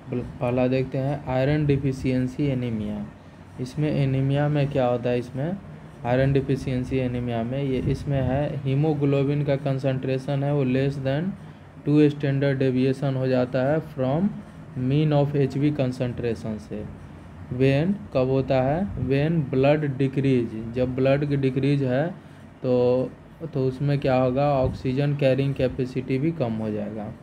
पहला देखते हैं आयरन डिफिशियंसी एनीमिया। इसमें एनीमिया में क्या होता है, इसमें आयरन डिफिशियंसी एनीमिया में ये इसमें है हीमोग्लोबिन का कंसंट्रेशन है वो लेस देन 2 स्टैंडर्ड डेविएशन हो जाता है from mean of HB concentration से। वेन कब होता है, वेन ब्लड डिक्रीज, जब ब्लड की डिक्रीज है तो उसमें क्या होगा, ऑक्सीजन कैरिंग कैपेसिटी भी कम हो जाएगा।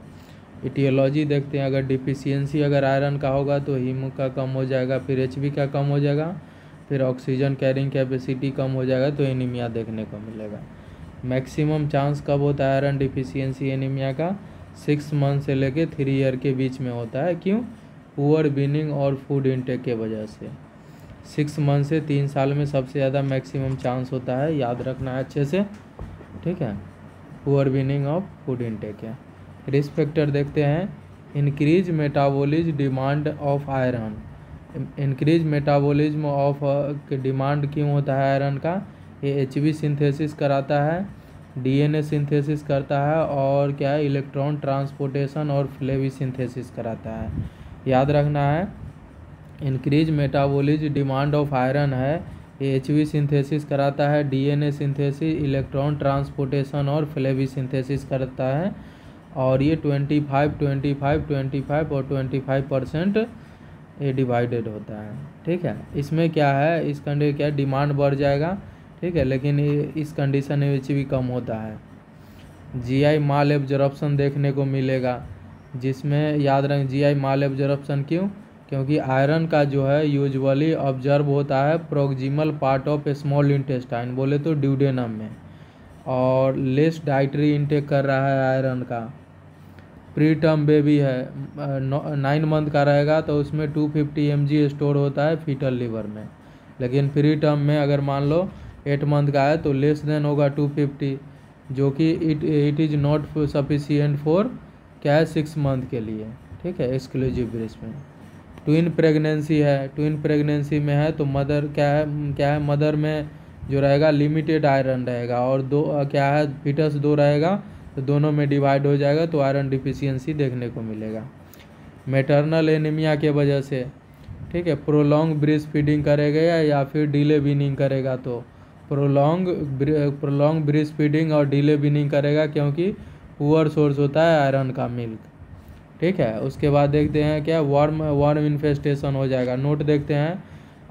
इटियोलॉजी देखते हैं, अगर डिफिशियंसी अगर आयरन का होगा तो हीमो का कम हो जाएगा, फिर एचबी का कम हो जाएगा, फिर ऑक्सीजन कैरिंग कैपेसिटी कम हो जाएगा तो एनीमिया देखने को मिलेगा। मैक्सिमम चांस कब होता है आयरन डिफिशियंसी एनीमिया का, 6 मंथ से लेके 3 ईयर के बीच में होता है। क्यों, पुअर वीनिंग और फूड इंटेक के वजह से। 6 मंथ से 3 साल में सबसे ज़्यादा मैक्सिमम चांस होता है, याद रखना है अच्छे से, ठीक है। Poor weaning of food intake है। रिस्क फैक्टर देखते हैं, increase metabolism demand of iron. Increase metabolism of demand क्यों होता है आयरन का, ये एचबी सिंथेसिस कराता है, डीएनए सिंथेसिस करता है और क्या है, इलेक्ट्रॉन ट्रांसपोर्टेशन और फ्लेवी सिंथेसिस कराता है। याद रखना है, increase metabolism demand of iron है, ये एचबी सिंथेसिस कराता है, डीएनए सिंथेसिस, इलेक्ट्रॉन ट्रांसपोर्टेशन और फ्लेवी सिंथेसिस करता है। और ये 25, 25, 25 और 25% ये डिवाइडेड होता है, ठीक है। इसमें क्या है, इस कंडीशन क्या डिमांड बढ़ जाएगा, ठीक है, लेकिन इस कंडीशन में भी कम होता है। जीआई माल एब्जॉर्प्शन देखने को मिलेगा, जिसमें याद रखें जीआई माल एब्जॉर्प्शन क्यों, क्योंकि आयरन का जो है यूजुअली ऑब्जर्व होता है proximal part of small intestine, बोले तो ड्यूडेनम में, और लेस डाइटरी इंटेक कर रहा है आयरन का। प्री टर्म बेबी है, 9 मंथ का रहेगा तो उसमें 250 mg स्टोर होता है फीटल लीवर में, लेकिन प्री टर्म में अगर मान लो 8 मंथ का है तो लेस देन होगा 250, जो कि it is not sufficient for क्या है 6 मंथ के लिए, ठीक है, एक्सक्लूसिव ब्रेस्ट में। ट्विन प्रेगनेंसी है, ट्विन प्रेगनेंसी में है तो मदर क्या है मदर में जो रहेगा लिमिटेड आयरन रहेगा, और दो क्या है फीटस 2 रहेगा तो दोनों में डिवाइड हो जाएगा तो आयरन डिफिशियंसी देखने को मिलेगा। मैटरनल एनीमिया के वजह से, ठीक है, प्रोलॉन्ग ब्रेस्ट फीडिंग करेगा या फिर डिले वीनिंग करेगा, तो प्रोलॉन्ग ब्रेस्ट फीडिंग और डिले वीनिंग करेगा क्योंकि पुअर सोर्स होता है आयरन का मिल्क, ठीक है। उसके बाद देखते हैं क्या वर्म इन्फेस्टेशन हो जाएगा। नोट देखते हैं,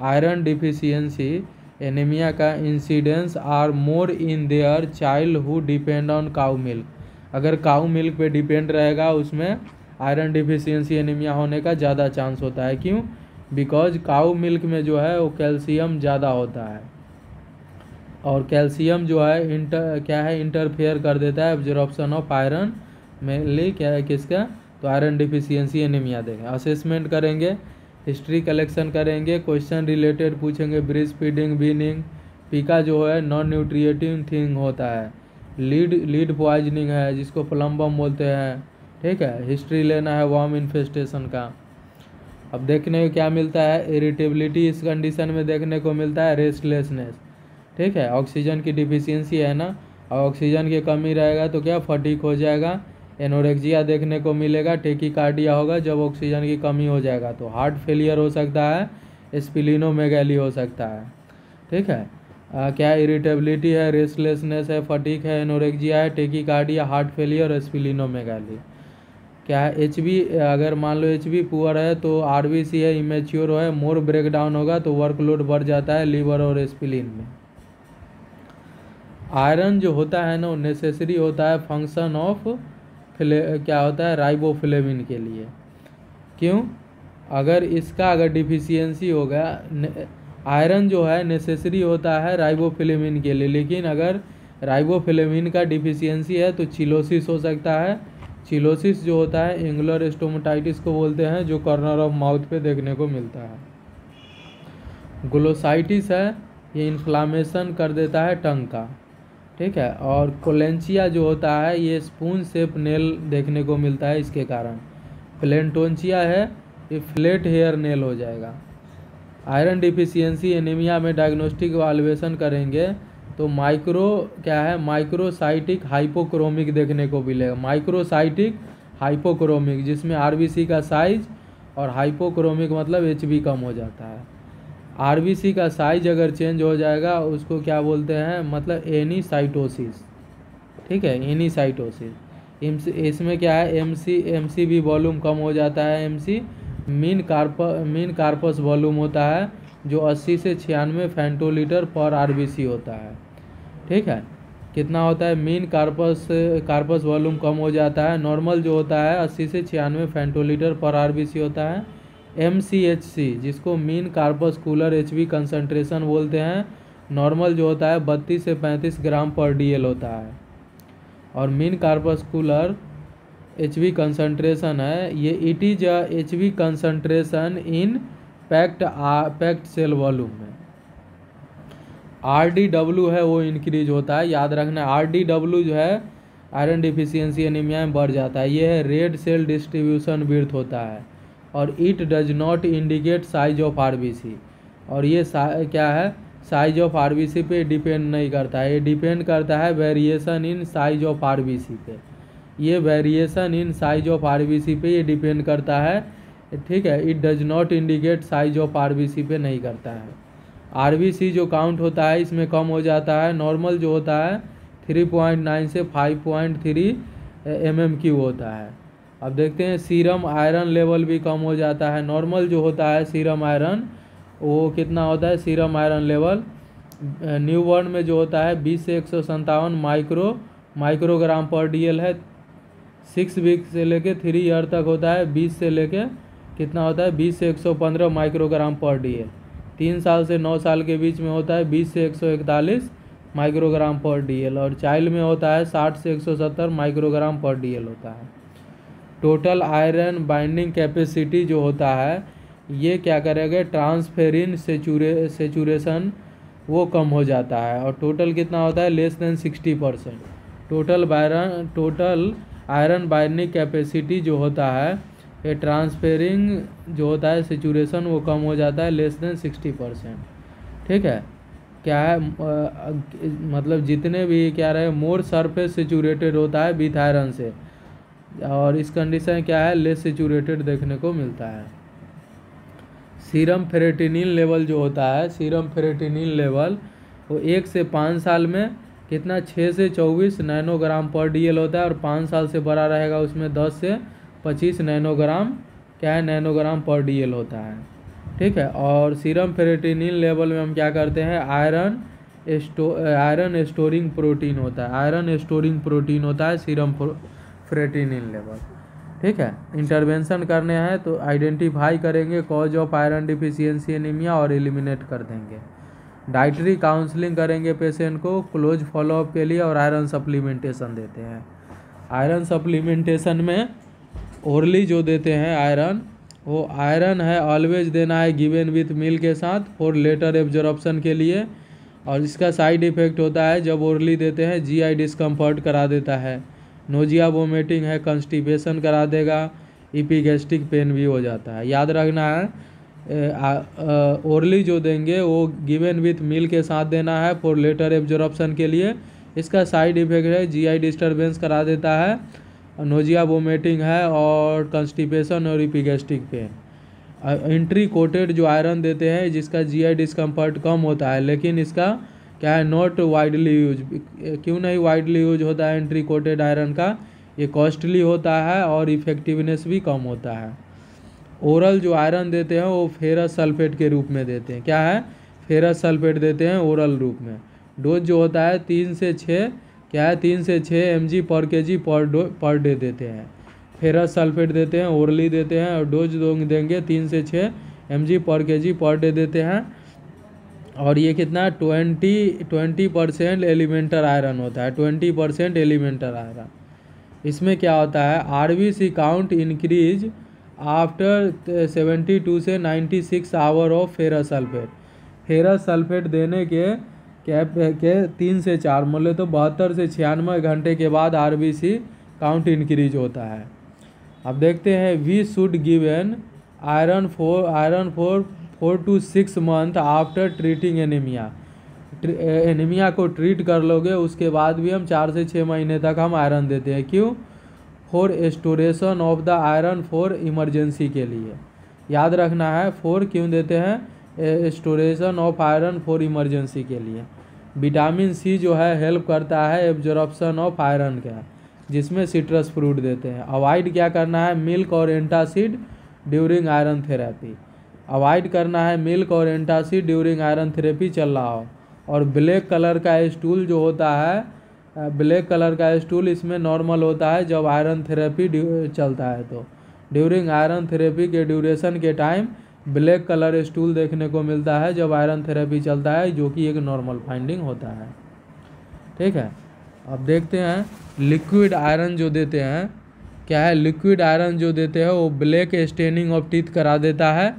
आयरन डिफिशियंसी एनीमिया का incidence are more in their child who depend on cow milk. अगर काउ मिल्क पे डिपेंड रहेगा उसमें आयरन डिफिशियंसी एनीमिया होने का ज़्यादा चांस होता है। क्यों, बिकॉज काउ मिल्क में जो है वो कैल्शियम ज़्यादा होता है, और कैल्शियम जो है इंटरफेयर कर देता है एब्जॉर्प्शन ऑफ आयरन, मेनली क्या है किसका, तो आयरन डिफिशियंसी एनीमिया देंगे। असेसमेंट करेंगे, हिस्ट्री कलेक्शन करेंगे, क्वेश्चन रिलेटेड पूछेंगे, ब्रेस्ट फीडिंग, वीनिंग, पीका जो है नॉन न्यूट्रिएटिव थिंग होता है, लीड पॉइजनिंग है जिसको प्लम्बम बोलते हैं, ठीक है। हिस्ट्री लेना है वर्म इन्फेस्टेशन का। अब देखने को क्या मिलता है, इरिटेबिलिटी इस कंडीशन में देखने को मिलता है, रेस्टलेसनेस, ठीक है, ऑक्सीजन की डिफिशियंसी है ना, और ऑक्सीजन की कमी रहेगा तो क्या फटीक हो जाएगा, एनोरेक्सिया देखने को मिलेगा, टेकीकार्डिया होगा जब ऑक्सीजन की कमी हो जाएगा, तो हार्ट फेलियर हो सकता है, स्प्लीनोमेगाली हो सकता है, ठीक है। क्या इरिटेबिलिटी है, रेस्टलेसनेस है, फटीक है, एनोरेक्सिया है, टेकीकार्डिया, हार्ट फेलियर और स्प्लीनोमेगाली। क्या है एचबी, अगर मान लो एचबी पुअर है तो आरबीसी है, इमेच्योर है, मोर ब्रेकडाउन होगा तो वर्कलोड बढ़ जाता है लीवर और स्प्लीन में। आयरन जो होता है ना वो नेसेसरी होता है फंक्शन ऑफ क्या होता है राइबोफ्लेविन के लिए। क्यों, अगर डिफिशियंसी होगा, आयरन जो है नेसेसरी होता है राइबोफ्लेविन के लिए, लेकिन अगर राइबोफ्लेविन का डिफिशियंसी है तो चिलोसिस हो सकता है। चिलोसिस जो होता है एंगुलर स्टोमेटाइटिस को बोलते हैं, जो कॉर्नर ऑफ माउथ पे देखने को मिलता है। ग्लोसाइटिस है, ये इन्फ्लामेशन कर देता है टंग का, ठीक है। और कोलेंचिया जो होता है ये स्पून शेप नेल देखने को मिलता है इसके कारण। प्लेंटोंचिया है, ये फ्लैट हेयर नेल हो जाएगा। आयरन डिफिशियंसी एनीमिया में डायग्नोस्टिक इवैल्यूएशन करेंगे तो माइक्रोसाइटिक हाइपोक्रोमिक देखने को मिलेगा। माइक्रोसाइटिक हाइपोक्रोमिक, जिसमें आरबीसी का साइज और हाइपोक्रोमिक मतलब एचबी कम हो जाता है। आरबीसी का साइज अगर चेंज हो जाएगा उसको क्या बोलते हैं, मतलब एनीसाइटोसिस। ठीक है, एनीसाइटोसिस। इसमें क्या है, एमसीबी वॉल्यूम कम हो जाता है। एमसी मीन कार्पस वॉल्यूम होता है जो 80 से 96 फेंटोलीटर पर आरबीसी होता है। ठीक है, कितना होता है, मीन कार्पस वॉल्यूम कम हो जाता है। नॉर्मल जो होता है 80 से 96 फेंटोलीटर पर आरबीसी होता है। एमसीएचसी जिसको मीन कार्पस्कुलर एचबी कंसंट्रेशन बोलते हैं, नॉर्मल जो होता है 32 से 35 ग्राम पर डीएल होता है। और मीन कार्पस्कुलर एचबी कंसंट्रेशन है ये, it is Hb concentration in packed cell volume में। आरडीडब्ल्यू है वो इंक्रीज होता है, याद रखना। आरडीडब्ल्यू जो है आयरन डिफिशियंसी एनीमिया में बढ़ जाता है। ये है रेड सेल डिस्ट्रीब्यूशन विड्थ होता है। और it does not indicate size of RBC. और ये क्या है, साइज ऑफ आरबीसी पे डिपेंड नहीं करता है, ये डिपेंड करता है variation in size of RBC पे। ये variation in size of RBC पे ये डिपेंड करता है। ठीक है, it does not indicate size of RBC पे नहीं करता है। आरबीसी जो काउंट होता है इसमें कम हो जाता है। नॉर्मल जो होता है 3.9 से 5.3 mmQ होता है। अब देखते हैं सीरम आयरन लेवल भी कम हो जाता है। नॉर्मल जो होता है सीरम आयरन वो कितना होता है, सीरम आयरन लेवल न्यूबॉर्न में जो होता है 20 से 157 माइक्रोग्राम पर डीएल है। 6 वीक से लेके 3 ईयर तक होता है 20 से लेके कितना होता है 20 से 115 माइक्रोग्राम पर डीएल। 3 साल से 9 साल के बीच में होता है 20 से 141 माइक्रोग्राम पर डीएल। और चाइल्ड में होता है 60 से 170 माइक्रोग्राम पर डीएल होता है। टोटल आयरन बाइंडिंग कैपेसिटी जो होता है ये क्या करेगा, ट्रांसफेरिन सेचुरेशन वो कम हो जाता है। और टोटल कितना होता है, less than 60%। Total iron binding capacity जो होता है ये ट्रांसफेरिंग जो होता है सेचुरेशन वो कम हो जाता है, लेस देन 60%। ठीक है, क्या है मतलब जितने भी क्या रहे मोर सरफेस सेचुरेटेड होता है विथ आयरन से। और इस कंडीशन क्या है, लेस सेचुरेटेड देखने को मिलता है। सीरम फेरेटिनिन लेवल जो होता है, सीरम फेरेटिनिन लेवल वो 1 से 5 साल में कितना 6 से 24 नैनोग्राम पर डीएल होता है। और 5 साल से बड़ा रहेगा उसमें 10 से 25 नैनोग्राम क्या है, नैनोग्राम पर डीएल होता है। ठीक है, और सीरम फेरेटिनिन लेवल में हम क्या करते हैं, आयरन स्टोरिंग प्रोटीन होता है। आयरन स्टोरिंग प्रोटीन होता है सीरम फेरेटिनिन लेवल। ठीक है, इंटरवेंशन करने हैं तो आइडेंटिफाई करेंगे cause of iron deficiency anaemia और एलिमिनेट कर देंगे। डाइटरी काउंसलिंग करेंगे पेशेंट को क्लोज फॉलोअप के लिए। और आयरन सप्लीमेंटेशन देते हैं। आयरन सप्लीमेंटेशन में ओरली जो देते हैं आयरन, वो आयरन है ऑलवेज देना है गिवन विथ मील के साथ फॉर लेटर एब्जॉर्प्शन के लिए। और इसका साइड इफेक्ट होता है जब ओरली देते हैं जीआई डिस्कम्फर्ट करा देता है, नोजिया वोमिटिंग है, कंस्टिपेशन करा देगा, इपीगैस्ट्रिक पेन भी हो जाता है। याद रखना है ओरली जो देंगे वो गिवन विथ मील के साथ देना है फॉर लेटर एब्जॉर्प्शन के लिए। इसका साइड इफेक्ट है जीआई डिस्टर्बेंस करा देता है, नोजिया वोमिटिंग है और कंस्टिपेशन और इपीगैस्ट्रिक पेन। एंट्री कोटेड जो आयरन देते हैं जिसका जीआई डिस्कम्फर्ट कम होता है, लेकिन इसका क्या है नॉट वाइडली यूज। क्यों नहीं वाइडली यूज होता है एंट्री कोटेड आयरन का, ये कॉस्टली होता है और इफेक्टिवनेस भी कम होता है। ओरल जो आयरन देते हैं वो फेरस सल्फेट के रूप में देते हैं। क्या है, फेरस सल्फेट देते हैं ओरल रूप में। डोज जो होता है 3 से 6 क्या है 3 से 6 mg पर kg पर डे देते हैं। फेरस सल्फेट देते हैं, ओरली देते हैं और डोज देंगे 3 से 6 mg पर kg पर डे देते हैं। और ये कितना 20% एलिमेंटल आयरन होता है, 20% एलिमेंटल आयरन। इसमें क्या होता है, आरबीसी काउंट इंक्रीज आफ्टर 72 से 96 hour of ferrous sulphate. Ferrous sulphate देने के 3 से 4 मतलब तो 72 से 96 घंटे के बाद आरबीसी काउंट इंक्रीज होता है। अब देखते हैं we should given iron for 4 to 6 month after treating anaemia. Anaemia को ट्रीट कर लोगे उसके बाद भी हम 4 से 6 महीने तक हम आयरन देते हैं। क्यों, for स्टोरेशन of the iron for emergency के लिए। याद रखना है। 4 क्यों देते हैं? स्टोरेशन ऑफ आयरन फॉर इमरजेंसी के लिए। विटामिन सी जो है हेल्प करता है एब्जॉर्प्शन ऑफ आयरन का, जिसमें सिट्रस फ्रूट देते हैं। अवॉइड क्या करना है? मिल्क और antacid during iron therapy. Avoid करना है मिल्क और एंटासिड ड्यूरिंग आयरन थेरेपी चल रहा हो। और ब्लैक कलर का स्टूल जो होता है, ब्लैक कलर का स्टूल इसमें नॉर्मल होता है जब आयरन थेरेपी चलता है। तो ड्यूरिंग आयरन थेरेपी के ड्यूरेशन के टाइम ब्लैक कलर स्टूल देखने को मिलता है जब आयरन थेरेपी चलता है, जो कि एक नॉर्मल फाइंडिंग होता है। ठीक है, अब देखते हैं लिक्विड आयरन जो देते हैं क्या है। लिक्विड आयरन जो देते हैं वो ब्लैक स्टेनिंग ऑफ टीथ करा देता है।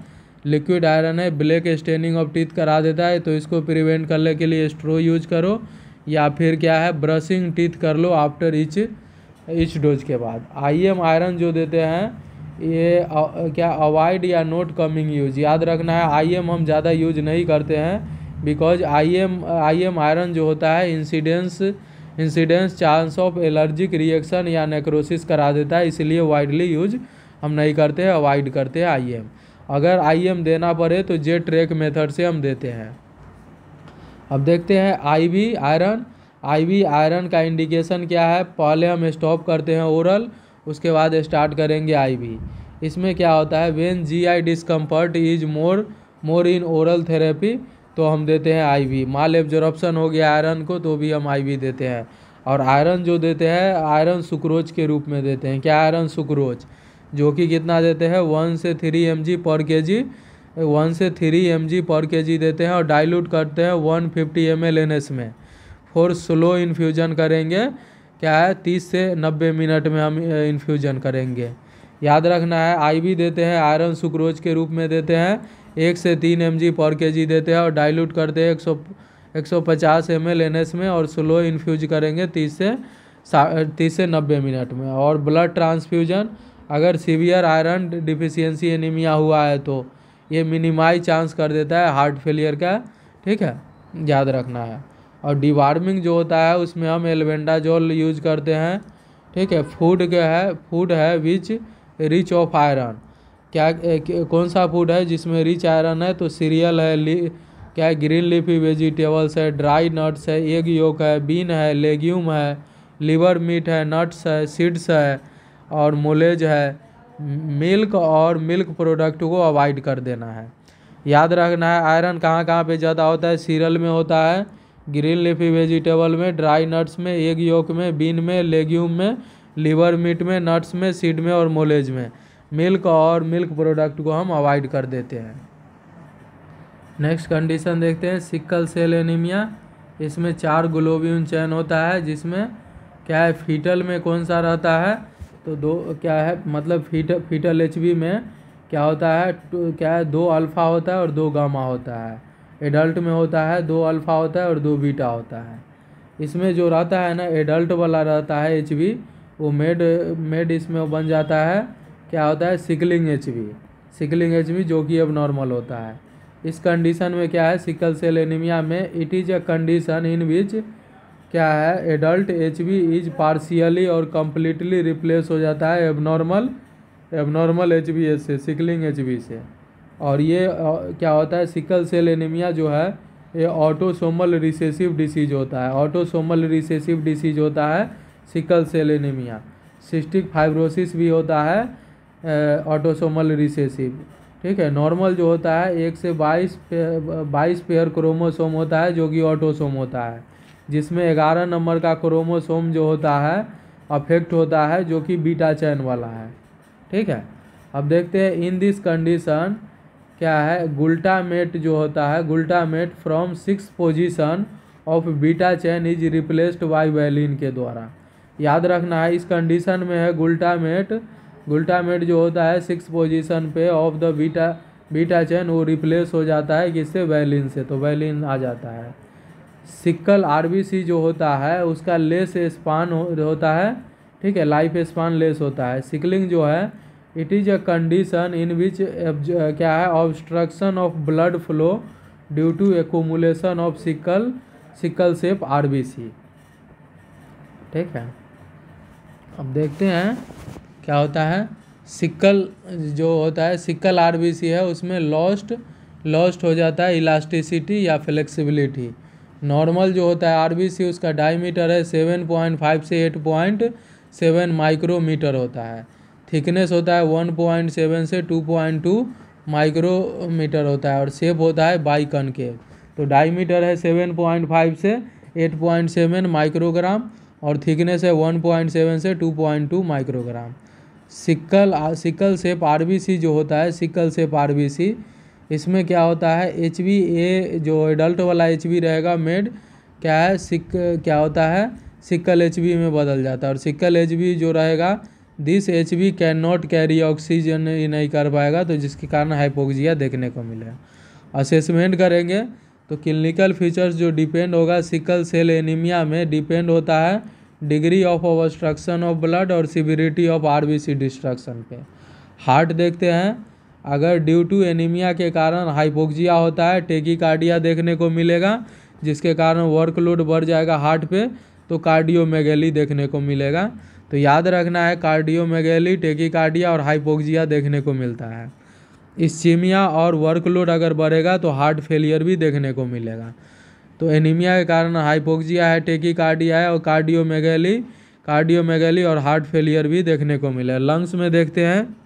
लिक्विड आयरन है, ब्लैक स्टेनिंग ऑफ टीथ करा देता है, तो इसको प्रिवेंट करने के लिए स्ट्रो यूज करो, या फिर क्या है ब्रशिंग टीथ कर लो आफ्टर ईच डोज के बाद। आईएम आयरन जो देते हैं ये क्या अवॉइड या नोट कमिंग यूज। याद रखना है आईएम हम ज़्यादा यूज नहीं करते हैं, बिकॉज आईएम आयरन जो होता है incidence chance of allergic reaction या नेक्रोसिस करा देता है, इसलिए वाइडली यूज हम नहीं करते हैं, अवॉइड करते हैं आईएम। अगर आईएम देना पड़े तो जेट ट्रैक मेथड से हम देते हैं। अब देखते हैं आईवी आयरन। आईवी आयरन का इंडिकेशन क्या है? पहले हम स्टॉप करते हैं ओरल, उसके बाद स्टार्ट करेंगे आईवी। इसमें क्या होता है? When GI discomfort is more in oral therapy, तो हम देते हैं आईवी। माल एब्जॉर्प्शन हो गया आयरन को तो भी हम आईवी देते हैं। और आयरन जो देते हैं आयरन सुक्रोज के रूप में देते हैं। क्या? आयरन सुक्रोज, जो कि कितना देते हैं 1 से 3 mg पर केजी, 1 से 3 mg पर केजी देते हैं और डाइल्यूट करते हैं 150 ml एनएस में। फॉर स्लो इन्फ्यूजन करेंगे, क्या है 30 से 90 मिनट में हम इन्फ्यूजन करेंगे। याद रखना है आईवी देते हैं आयरन सुक्रोज के रूप में देते हैं, 1 से 3 mg पर केजी देते हैं और डाइल्यूट करते हैं 150 ml एनएस में और स्लो इन्फ्यूज करेंगे 30 से 90 मिनट में। और ब्लड ट्रांसफ्यूजन, अगर सीवियर आयरन डिफिशियंसी एनीमिया हुआ है तो ये मिनिमाइज चांस कर देता है हार्ट फेलियर का। ठीक है, याद रखना है। और डिवार्मिंग जो होता है उसमें हम एल्बेंडाजोल यूज करते हैं। ठीक है, फूड है विच रिच ऑफ आयरन। कौन सा फूड है जिसमें रिच आयरन है? तो सीरियल है, क्या है ग्रीन लीफी वेजिटेबल्स है, ड्राई नट्स है, एग योक है, बीन है, लेग्यूम है, लिवर मीट है, नट्स है, सीड्स है और मोलेज है। मिल्क और मिल्क प्रोडक्ट को अवॉइड कर देना है। याद रखना है आयरन कहाँ कहाँ पे ज़्यादा होता है? सीरियल में होता है, ग्रीन लीफी वेजिटेबल में, ड्राई नट्स में, एग योक में, बीन में, लेग्यूम में, लिवर मीट में, नट्स में, सीड में और मोलेज में। मिल्क और मिल्क प्रोडक्ट को हम अवॉइड कर देते हैं। नेक्स्ट कंडीशन देखते हैं सिकल सेल एनीमिया। इसमें 4 ग्लोब्यूलिन चैन होता है, जिसमें क्या है फीटल में कौन सा रहता है? तो 2 क्या है मतलब फीटल एचबी में क्या होता है? क्या है 2 अल्फ़ा होता है और 2 गामा होता है। एडल्ट में होता है 2 अल्फ़ा होता है और 2 बीटा होता है। इसमें जो रहता है ना एडल्ट वाला रहता है एचबी, वो मेड इसमें बन जाता है, क्या होता है सिकलिंग एचबी जो कि अब नॉर्मल होता है। इस कंडीशन में क्या है सिकल सेल एनीमिया में it is a condition in which क्या है एडल्ट एचबी इज पार्शियली और कम्प्लीटली रिप्लेस हो जाता है एबनॉर्मल एचबी से, सिकलिंग एचबी से। और ये क्या होता है सिकल सेल एनीमिया जो है ये ऑटोसोमल रिसेसिव डिसीज होता है। ऑटोसोमल रिसेसिव डिसीज होता है sickle cell anaemia. Cystic fibrosis भी होता है ऑटोसोमल रिसेसिव। ठीक है, नॉर्मल जो होता है 1 से 22 पेयर क्रोमोसोम होता है जो कि ऑटोसोम होता है, जिसमें 11 नंबर का क्रोमोसोम जो होता है अफेक्ट होता है जो कि बीटा चैन वाला है। ठीक है, अब देखते हैं इन दिस कंडीशन क्या है ग्लूटामेट जो होता है glutamate from 6 position of beta chain is replaced by valine के द्वारा। याद रखना है इस कंडीशन में है ग्लूटामेट जो होता है 6 पोजीशन पे ऑफ द बीटा चैन वो रिप्लेस हो जाता है किससे? वैलिन से, तो वैलिन आ जाता है। सिकल आरबीसी जो होता है उसका लेस स्पान होता है। ठीक है, लाइफ स्पान लेस होता है। सिकलिंग जो है it is a condition in which क्या है obstruction of blood flow due to accumulation of sickle shape RBC. ठीक है, अब देखते हैं क्या होता है सिक्कल जो होता है, सिक्कल आरबीसी है, उसमें लॉस्ट हो जाता है इलास्टिसिटी या फ्लेक्सिबिलिटी। नॉर्मल जो होता है आरबीसी, उसका डायमीटर है 7.5 से 8.7 माइक्रोमीटर होता है। थिकनेस होता है 1.7 से 2.2 माइक्रोमीटर होता है, और शेप होता है बाइकनकेव। तो डायमीटर है 7.5 से 8.7 माइक्रोग्राम, और थिकनेस है 1.7 से 2.2 माइक्रोग्राम। सिक्कल शेप आरबीसी जो होता है, सिक्कल शेप आरबीसी, इसमें क्या होता है, HbA जो एडल्ट वाला HB रहेगा मेड क्या है, क्या होता है, सिक्कल HB में बदल जाता है। और सिक्कल HB जो रहेगा, this HB can not carry oxygen, नहीं कर पाएगा, तो जिसके कारण हाइपोक्सिया देखने को मिलेगा। असेसमेंट करेंगे तो क्लिनिकल फीचर्स जो डिपेंड होगा सिकल सेल एनीमिया में, डिपेंड होता है degree of obstruction of blood और सिविरिटी ऑफ आरबीसी डिस्ट्रक्शन पे। हार्ट देखते हैं, अगर ड्यू टू एनीमिया के कारण हाइपोक्सिया होता है, टेकीकार्डिया देखने को मिलेगा, जिसके कारण वर्कलोड बढ़ जाएगा हार्ट पे, तो कार्डियोमेगेली देखने को मिलेगा। तो याद रखना है, कार्डियोमेगेली, टेकीकार्डिया और हाइपोक्सिया देखने को मिलता है। इस्चीमिया और वर्कलोड अगर बढ़ेगा तो हार्ट फेलियर भी देखने को मिलेगा। तो एनीमिया के कारण हाइपोक्सिया है, टेकीकार्डिया है और कार्डियोमेगेली और हार्ट फेलियर भी देखने को मिलेगा। लंग्स में देखते हैं,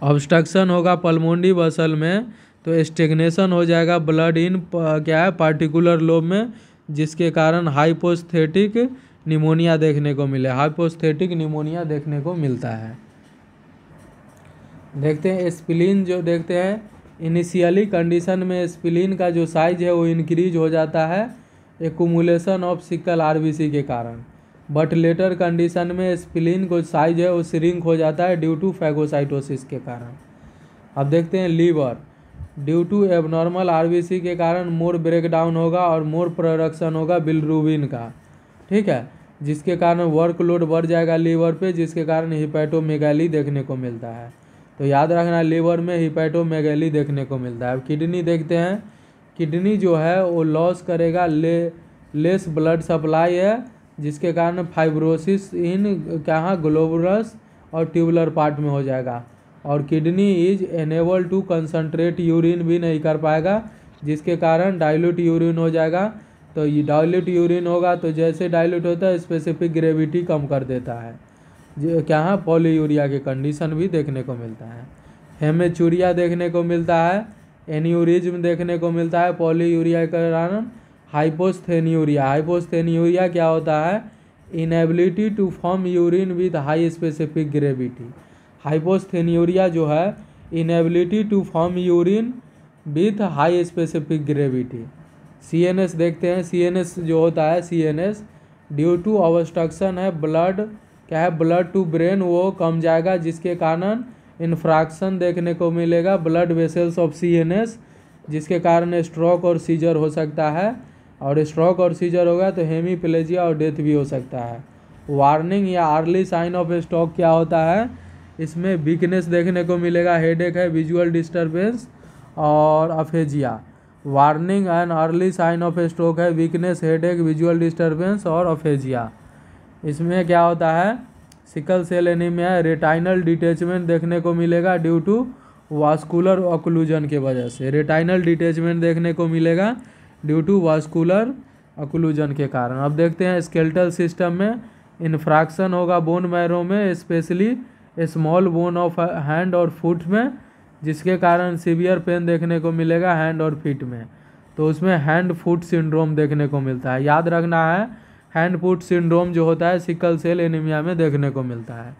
ऑब्स्ट्रक्शन होगा पल्मोनरी वसल में, तो स्टेग्नेशन हो जाएगा ब्लड इन क्या है, पार्टिकुलर लोब में, जिसके कारण हाइपोस्थेटिक निमोनिया देखने को मिले, हाइपोस्थेटिक निमोनिया देखने को मिलता है। देखते हैं स्प्लीन जो देखते हैं, इनिशियली कंडीशन में स्प्लीन का जो साइज है वो इंक्रीज हो जाता है एक्यूमुलेशन ऑफ सिकल आरबीसी के कारण, बट लेटर कंडीशन में स्प्लीन को साइज है वो श्रिंक हो जाता है ड्यू टू फैगोसाइटोसिस के कारण। अब देखते हैं liver, due to abnormal RBC के कारण मोर ब्रेकडाउन होगा और मोर प्रोडक्शन होगा बिलरुबिन का, ठीक है, जिसके कारण वर्कलोड बढ़ जाएगा लीवर पे, जिसके कारण हिपैटोमेगैली देखने को मिलता है। तो याद रखना, लीवर में हिपैटोमेगैली देखने को मिलता है। अब किडनी देखते हैं, किडनी जो है वो लॉस करेगा, लेस ब्लड सप्लाई है, जिसके कारण फाइब्रोसिस इन क्या ग्लोबुलस और ट्यूबुलर पार्ट में हो जाएगा, और kidney is enable to concentrate urine भी नहीं कर पाएगा, जिसके कारण डाइल्यूट यूरिन हो जाएगा। तो ये डाइल्यूट यूरिन होगा, तो जैसे डाइल्यूट होता है स्पेसिफिक ग्रेविटी कम कर देता है, जो क्या है पॉलीयूरिया के कंडीशन भी देखने को मिलता है। हेमेचूरिया देखने को मिलता है, एन्यूरिज्म देखने को मिलता है पॉलीयूरिया के कारण। हाइपोस्थेनियूरिया क्या होता है, inability to form urine with high specific gravity. Hyposthenuria जो है, inability to form urine with high specific gravity. CNS देखते हैं, CNS जो होता है, CNS ड्यू टू ऑब्स्ट्रक्शन है ब्लड क्या है, ब्लड टू ब्रेन वो कम जाएगा, जिसके कारण इन्फ्रैक्शन देखने को मिलेगा ब्लड वेसल्स ऑफ CNS, जिसके कारण स्ट्रोक और सीजर हो सकता है, और स्ट्रोक और सीजर होगा तो हेमीप्लेजिया और डेथ भी हो सकता है। वार्निंग या अर्ली साइन ऑफ स्ट्रोक क्या होता है, इसमें वीकनेस देखने को मिलेगा, हेडेक है, विजुअल डिस्टर्बेंस और aphasia. Warning and early sign of stroke है वीकनेस, हेडेक, विजुअल डिस्टर्बेंस और अफेजिया। इसमें क्या होता है, sickle cell anaemia, retinal detachment देखने को मिलेगा ड्यू टू वास्कुलर ऑक्लूजन के वजह से, रेटाइनल डिटैचमेंट देखने को मिलेगा ड्यू टू वास्कुलर ऑक्लूजन के कारण। अब देखते हैं स्केलेटल सिस्टम में इन्फ्रैक्शन होगा बोन मैरो में, specially small bone of hand और फुट में, जिसके कारण सीवियर पेन देखने को मिलेगा हैंड और फीट में। तो उसमें हैंड फुट सिंड्रोम देखने को मिलता है। याद रखना है, हैंड फुट सिंड्रोम जो होता है सिकल सेल एनीमिया में देखने को मिलता है।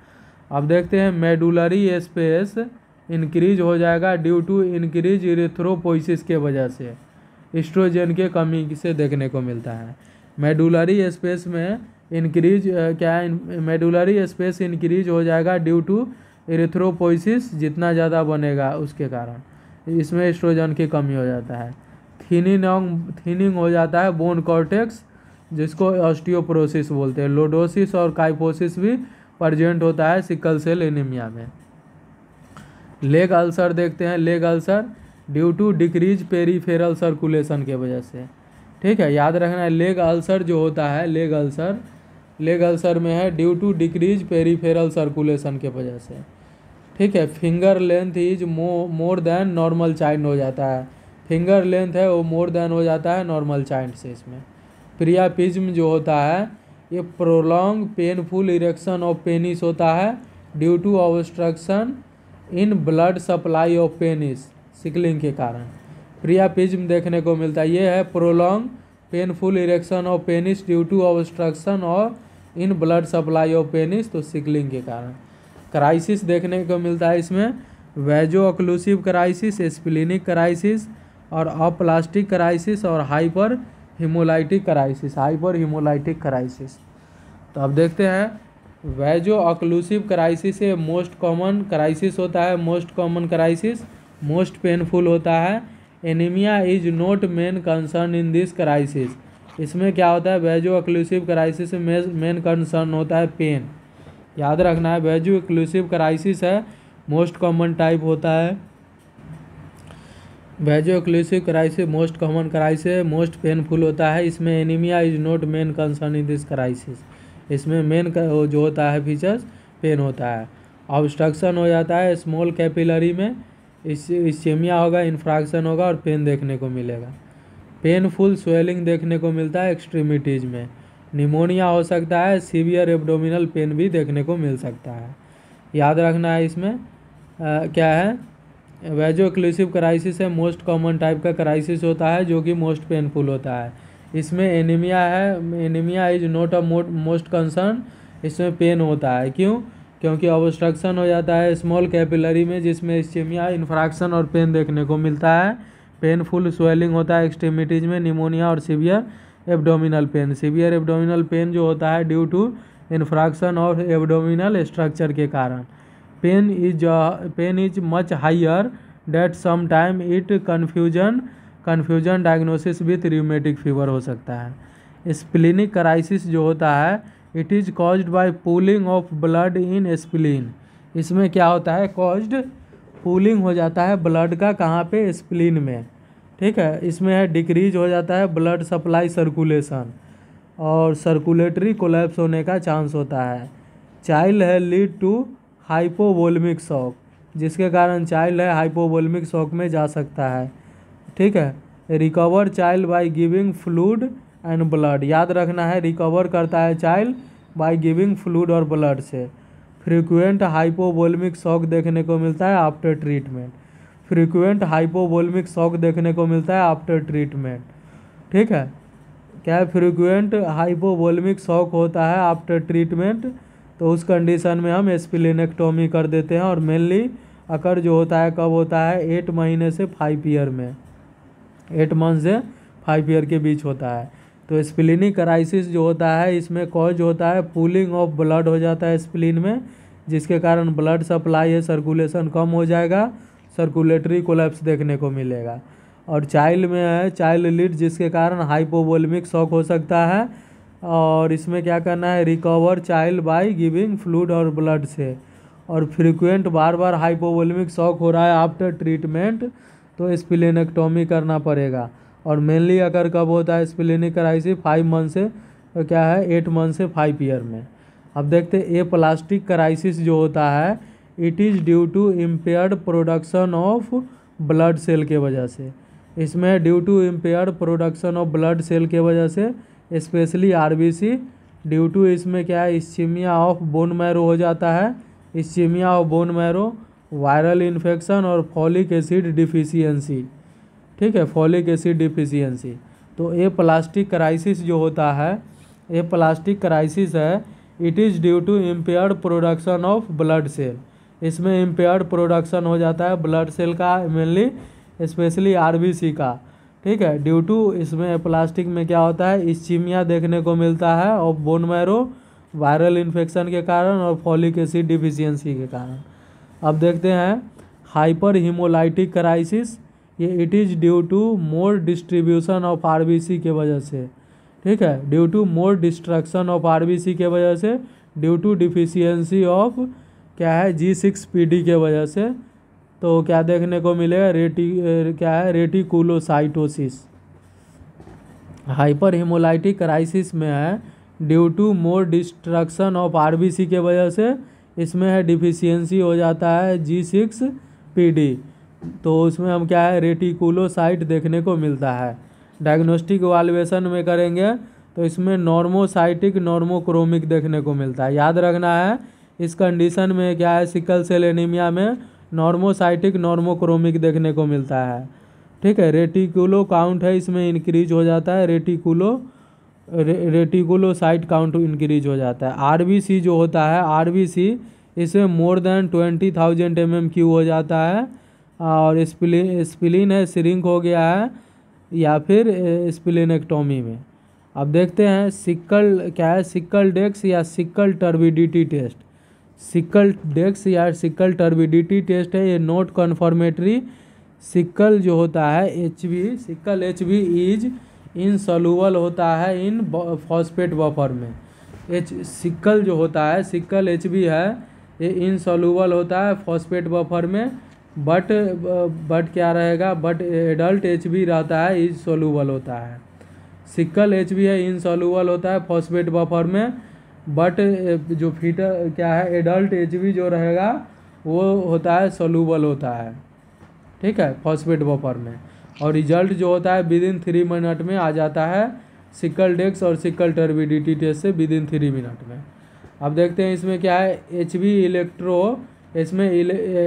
अब देखते हैं मेडुलरी स्पेस इंक्रीज हो जाएगा ड्यू टू इंक्रीज इरिथ्रोपोइसिस के वजह से, एस्ट्रोजन के कमी से देखने को मिलता है। मेडुलरी स्पेस में इंक्रीज क्या है, मेडुलरी स्पेस इंक्रीज हो जाएगा ड्यू टू इरिथ्रोपोइसिस, जितना ज़्यादा बनेगा उसके कारण इसमें एस्ट्रोजन की कमी हो जाता है। थिनिंग हो जाता है बोन कॉर्टेक्स, जिसको ऑस्टियोपोरोसिस बोलते हैं। लोडोसिस और काइपोसिस भी प्रेजेंट होता है सिकल सेल एनीमिया में। लेग अल्सर देखते हैं, leg ulcer due to decrease peripheral circulation के वजह से, ठीक है, याद रखना है। लेग अल्सर जो होता है, लेग अल्सर में है due to decrease peripheral circulation के वजह से। ठीक है, finger length is more than normal child हो जाता है, फिंगर लेंथ है वो मोर देन हो जाता है नॉर्मल चाइल्ड से। इसमें प्रियापिज्म जो होता है ये prolong painful erection of penis होता है due to obstruction in blood supply of penis, sickling के कारण प्रियापिज्म देखने को मिलता है। ये है prolong painful erection of penis due to obstruction और in blood supply of penis, तो सिकलिंग के कारण। क्राइसिस देखने को मिलता है इसमें vaso occlusive crisis, splenic crisis और अप्लास्टिक क्राइसिस और hyper haemolytic crisis, hyper haemolytic crisis. तो अब देखते हैं वैजो ऑक्लूसिव क्राइसिस ये मोस्ट कॉमन क्राइसिस होता है, most common crisis, most painful होता है। Anaemia is not main concern in this crisis, इसमें क्या होता है वैजो ऑक्लूसिव क्राइसिस में मेन कंसर्न होता है पेन, याद रखना है। वैजो ऑक्लूसिव क्राइसिस है मोस्ट कॉमन टाइप होता है, vaso occlusive crisis most common crisis, most painful होता है। इसमें anaemia is not main concern in this crisis, इसमें मेन जो होता है फीचर्स पेन होता है। ऑब्स्ट्रक्शन हो जाता है स्मॉल कैपिलरी में, इस्चेमिया होगा, इन्फ्रैक्शन होगा और पेन देखने को मिलेगा। पेनफुल स्वेलिंग देखने को मिलता है एक्सट्रीमिटीज में, निमोनिया हो सकता है, सीवियर एब्डोमिनल पेन भी देखने को मिल सकता है। याद रखना है इसमें क्या है वैजो ऑक्लूसिव क्राइसिस है मोस्ट कॉमन टाइप का क्राइसिस होता है जो कि मोस्ट पेनफुल होता है। इसमें एनीमिया है, anaemia is not a most concern, इसमें पेन होता है। क्यों? क्योंकि ऑब्स्ट्रक्शन हो जाता है स्मॉल कैपिलरी में जिसमें इस्चेमिया, इन्फ्रैक्शन और पेन देखने को मिलता है। पेनफुल स्वेलिंग होता है एक्सट्रीमिटीज में, निमोनिया और severe abdominal pain. Severe abdominal pain जो होता है ड्यू टू इन्फ्रैक्शन और एब्डोमिनल स्ट्रक्चर के कारण। Pain is much higher that some time it confusion diagnosis with rheumatic fever हो सकता है। स्प्लीनिक क्राइसिस जो होता है it is caused by pooling of blood in spleen, इसमें क्या होता है कॉज्ड पूलिंग हो जाता है ब्लड का, कहाँ पे? स्प्लीन में। ठीक है, इसमें है डिक्रीज हो जाता है ब्लड सप्लाई सर्कुलेशन और सर्कुलेटरी कोलैप्स होने का चांस होता है। चाइल्ड है लीड टू हाइपोवोल्मिक शॉक, जिसके कारण चाइल्ड है हाइपोवोल्मिक शॉक में जा सकता है। ठीक है, recover child by giving fluid and blood, याद रखना है रिकवर करता है चाइल्ड बाय गिविंग फ्लूइड और ब्लड से। फ्रीक्वेंट हाइपोवोल्मिक शॉक देखने को मिलता है आफ्टर ट्रीटमेंट, फ्रीक्वेंट हाइपोवोल्मिक शॉक देखने को मिलता है आफ्टर ट्रीटमेंट। ठीक है, क्या फ्रीक्वेंट हाइपोवोल्मिक शॉक होता है आफ्टर ट्रीटमेंट, तो उस कंडीशन में हम स्प्लीनेक्टोमी कर देते हैं और मेनली अकर जो होता है कब होता है 8 महीने से 5 ईयर में, 8 मंथ से 5 ईयर के बीच होता है। तो स्प्लीनिक क्राइसिस जो होता है इसमें कॉज होता है पूलिंग ऑफ ब्लड हो जाता है स्प्लीन में, जिसके कारण ब्लड सप्लाई है सर्कुलेशन कम हो जाएगा, सर्कुलेटरी कोलैप्स देखने को मिलेगा। और चाइल्ड में है चाइल्ड लीड, जिसके कारण हाइपोवोल्मिक शॉक हो सकता है। और इसमें क्या करना है recover child by giving fluid और ब्लड से। और फ्रीक्वेंट बार बार हाइपोवोल्मिक शॉक हो रहा है आफ्टर ट्रीटमेंट, तो स्प्लीनेक्टोमी करना पड़ेगा। और मेनली अगर कब होता है स्प्लीनिक क्राइसिस 5 मंथ से तो क्या है 8 मंथ से 5 ईयर में। अब देखते हैं एप्लास्टिक क्राइसिस जो होता है it is due to impaired production of blood cell के वजह से, इसमें due to impaired production of blood cell के वजह से स्पेशली आरबीसी, ड्यू टू इसमें क्या है इस्चीमिया ऑफ बोन मैरो हो जाता है, ischaemia of bone marrow, viral infection और फॉलिक एसिड डिफिशियंसी। ठीक है, फॉलिक एसिड डिफिशियंसी। तो ये प्लास्टिक क्राइसिस जो होता है ये प्लास्टिक क्राइसिस है it is due to impaired production of blood cell, इसमें इम्पेयर्ड प्रोडक्शन हो जाता है ब्लड सेल का, मेनली स्पेशली आरबीसी का। ठीक है, ड्यू टू इसमें प्लास्टिक में क्या होता है इस्चीमिया देखने को मिलता है of bone marrow, viral infection के कारण और फॉलिक एसिड डिफिशियंसी के कारण। अब देखते हैं हाइपर हीमोलाइटिक क्राइसिस, ये it is due to more distribution of RBC के वजह से। ठीक है, due to more destruction of RBC के वजह से, ड्यू टू डिफिशियंसी ऑफ क्या है G6PD के वजह से। तो क्या देखने को मिलेगा क्या है रेटिकुलोसाइटोसिस। हाइपर हीमोलाइटिक क्राइसिस में है due to more destruction of RBC के वजह से इसमें है डिफिशियंसी हो जाता है G6PD। तो उसमें हम क्या है रेटिकुलोसाइट देखने को मिलता है। डायग्नोस्टिक इवैल्यूएशन में करेंगे तो इसमें नॉर्मोसाइटिक नॉर्मोक्रोमिक देखने को मिलता है। याद रखना है इस कंडीशन में क्या है सिकल सेल एनीमिया में नॉर्मोसाइटिक नॉर्मोक्रोमिक देखने को मिलता है। ठीक है, रेटिकुलो काउंट है इसमें इंक्रीज हो जाता है, रेटिकुलोसाइट काउंट इंक्रीज हो जाता है। आरबीसी जो होता है आरबीसी इसमें मोर देन 20,000 mmQ हो जाता है। और स्प्लीन है श्रिंक हो गया है या फिर स्प्लीनेक्टोमी में। अब देखते हैं सिकल क्या है, सिकल डेक्स या सिकल टर्बिडिटी टेस्ट। सिकल डेक्स या सिकल टर्बिडिटी टेस्ट है ये नोट कन्फर्मेटरी। सिकल जो होता है HB, sickle HB is insoluble होता है इन फॉस्फेट बफर में। सिकल जो होता है सिकल HB है ये इनसॉल्युबल होता है फॉस्फेट बफर में, बट क्या रहेगा, बट एडल्ट HB रहता है इज सॉल्युबल होता है। सिकल HB है इनसॉल्युबल होता है फॉस्फेट बफर में, बट जो फीटर क्या है एडल्ट HB जो रहेगा वो होता है सॉल्युबल होता है। ठीक है, फॉस्फेट बफर में। और रिजल्ट जो होता है विदिन 3 मिनट में आ जाता है सिकल डेक्स और सिकल टर्बिडिटी टेस्ट से विदिन 3 मिनट में। अब देखते हैं इसमें क्या है इसमें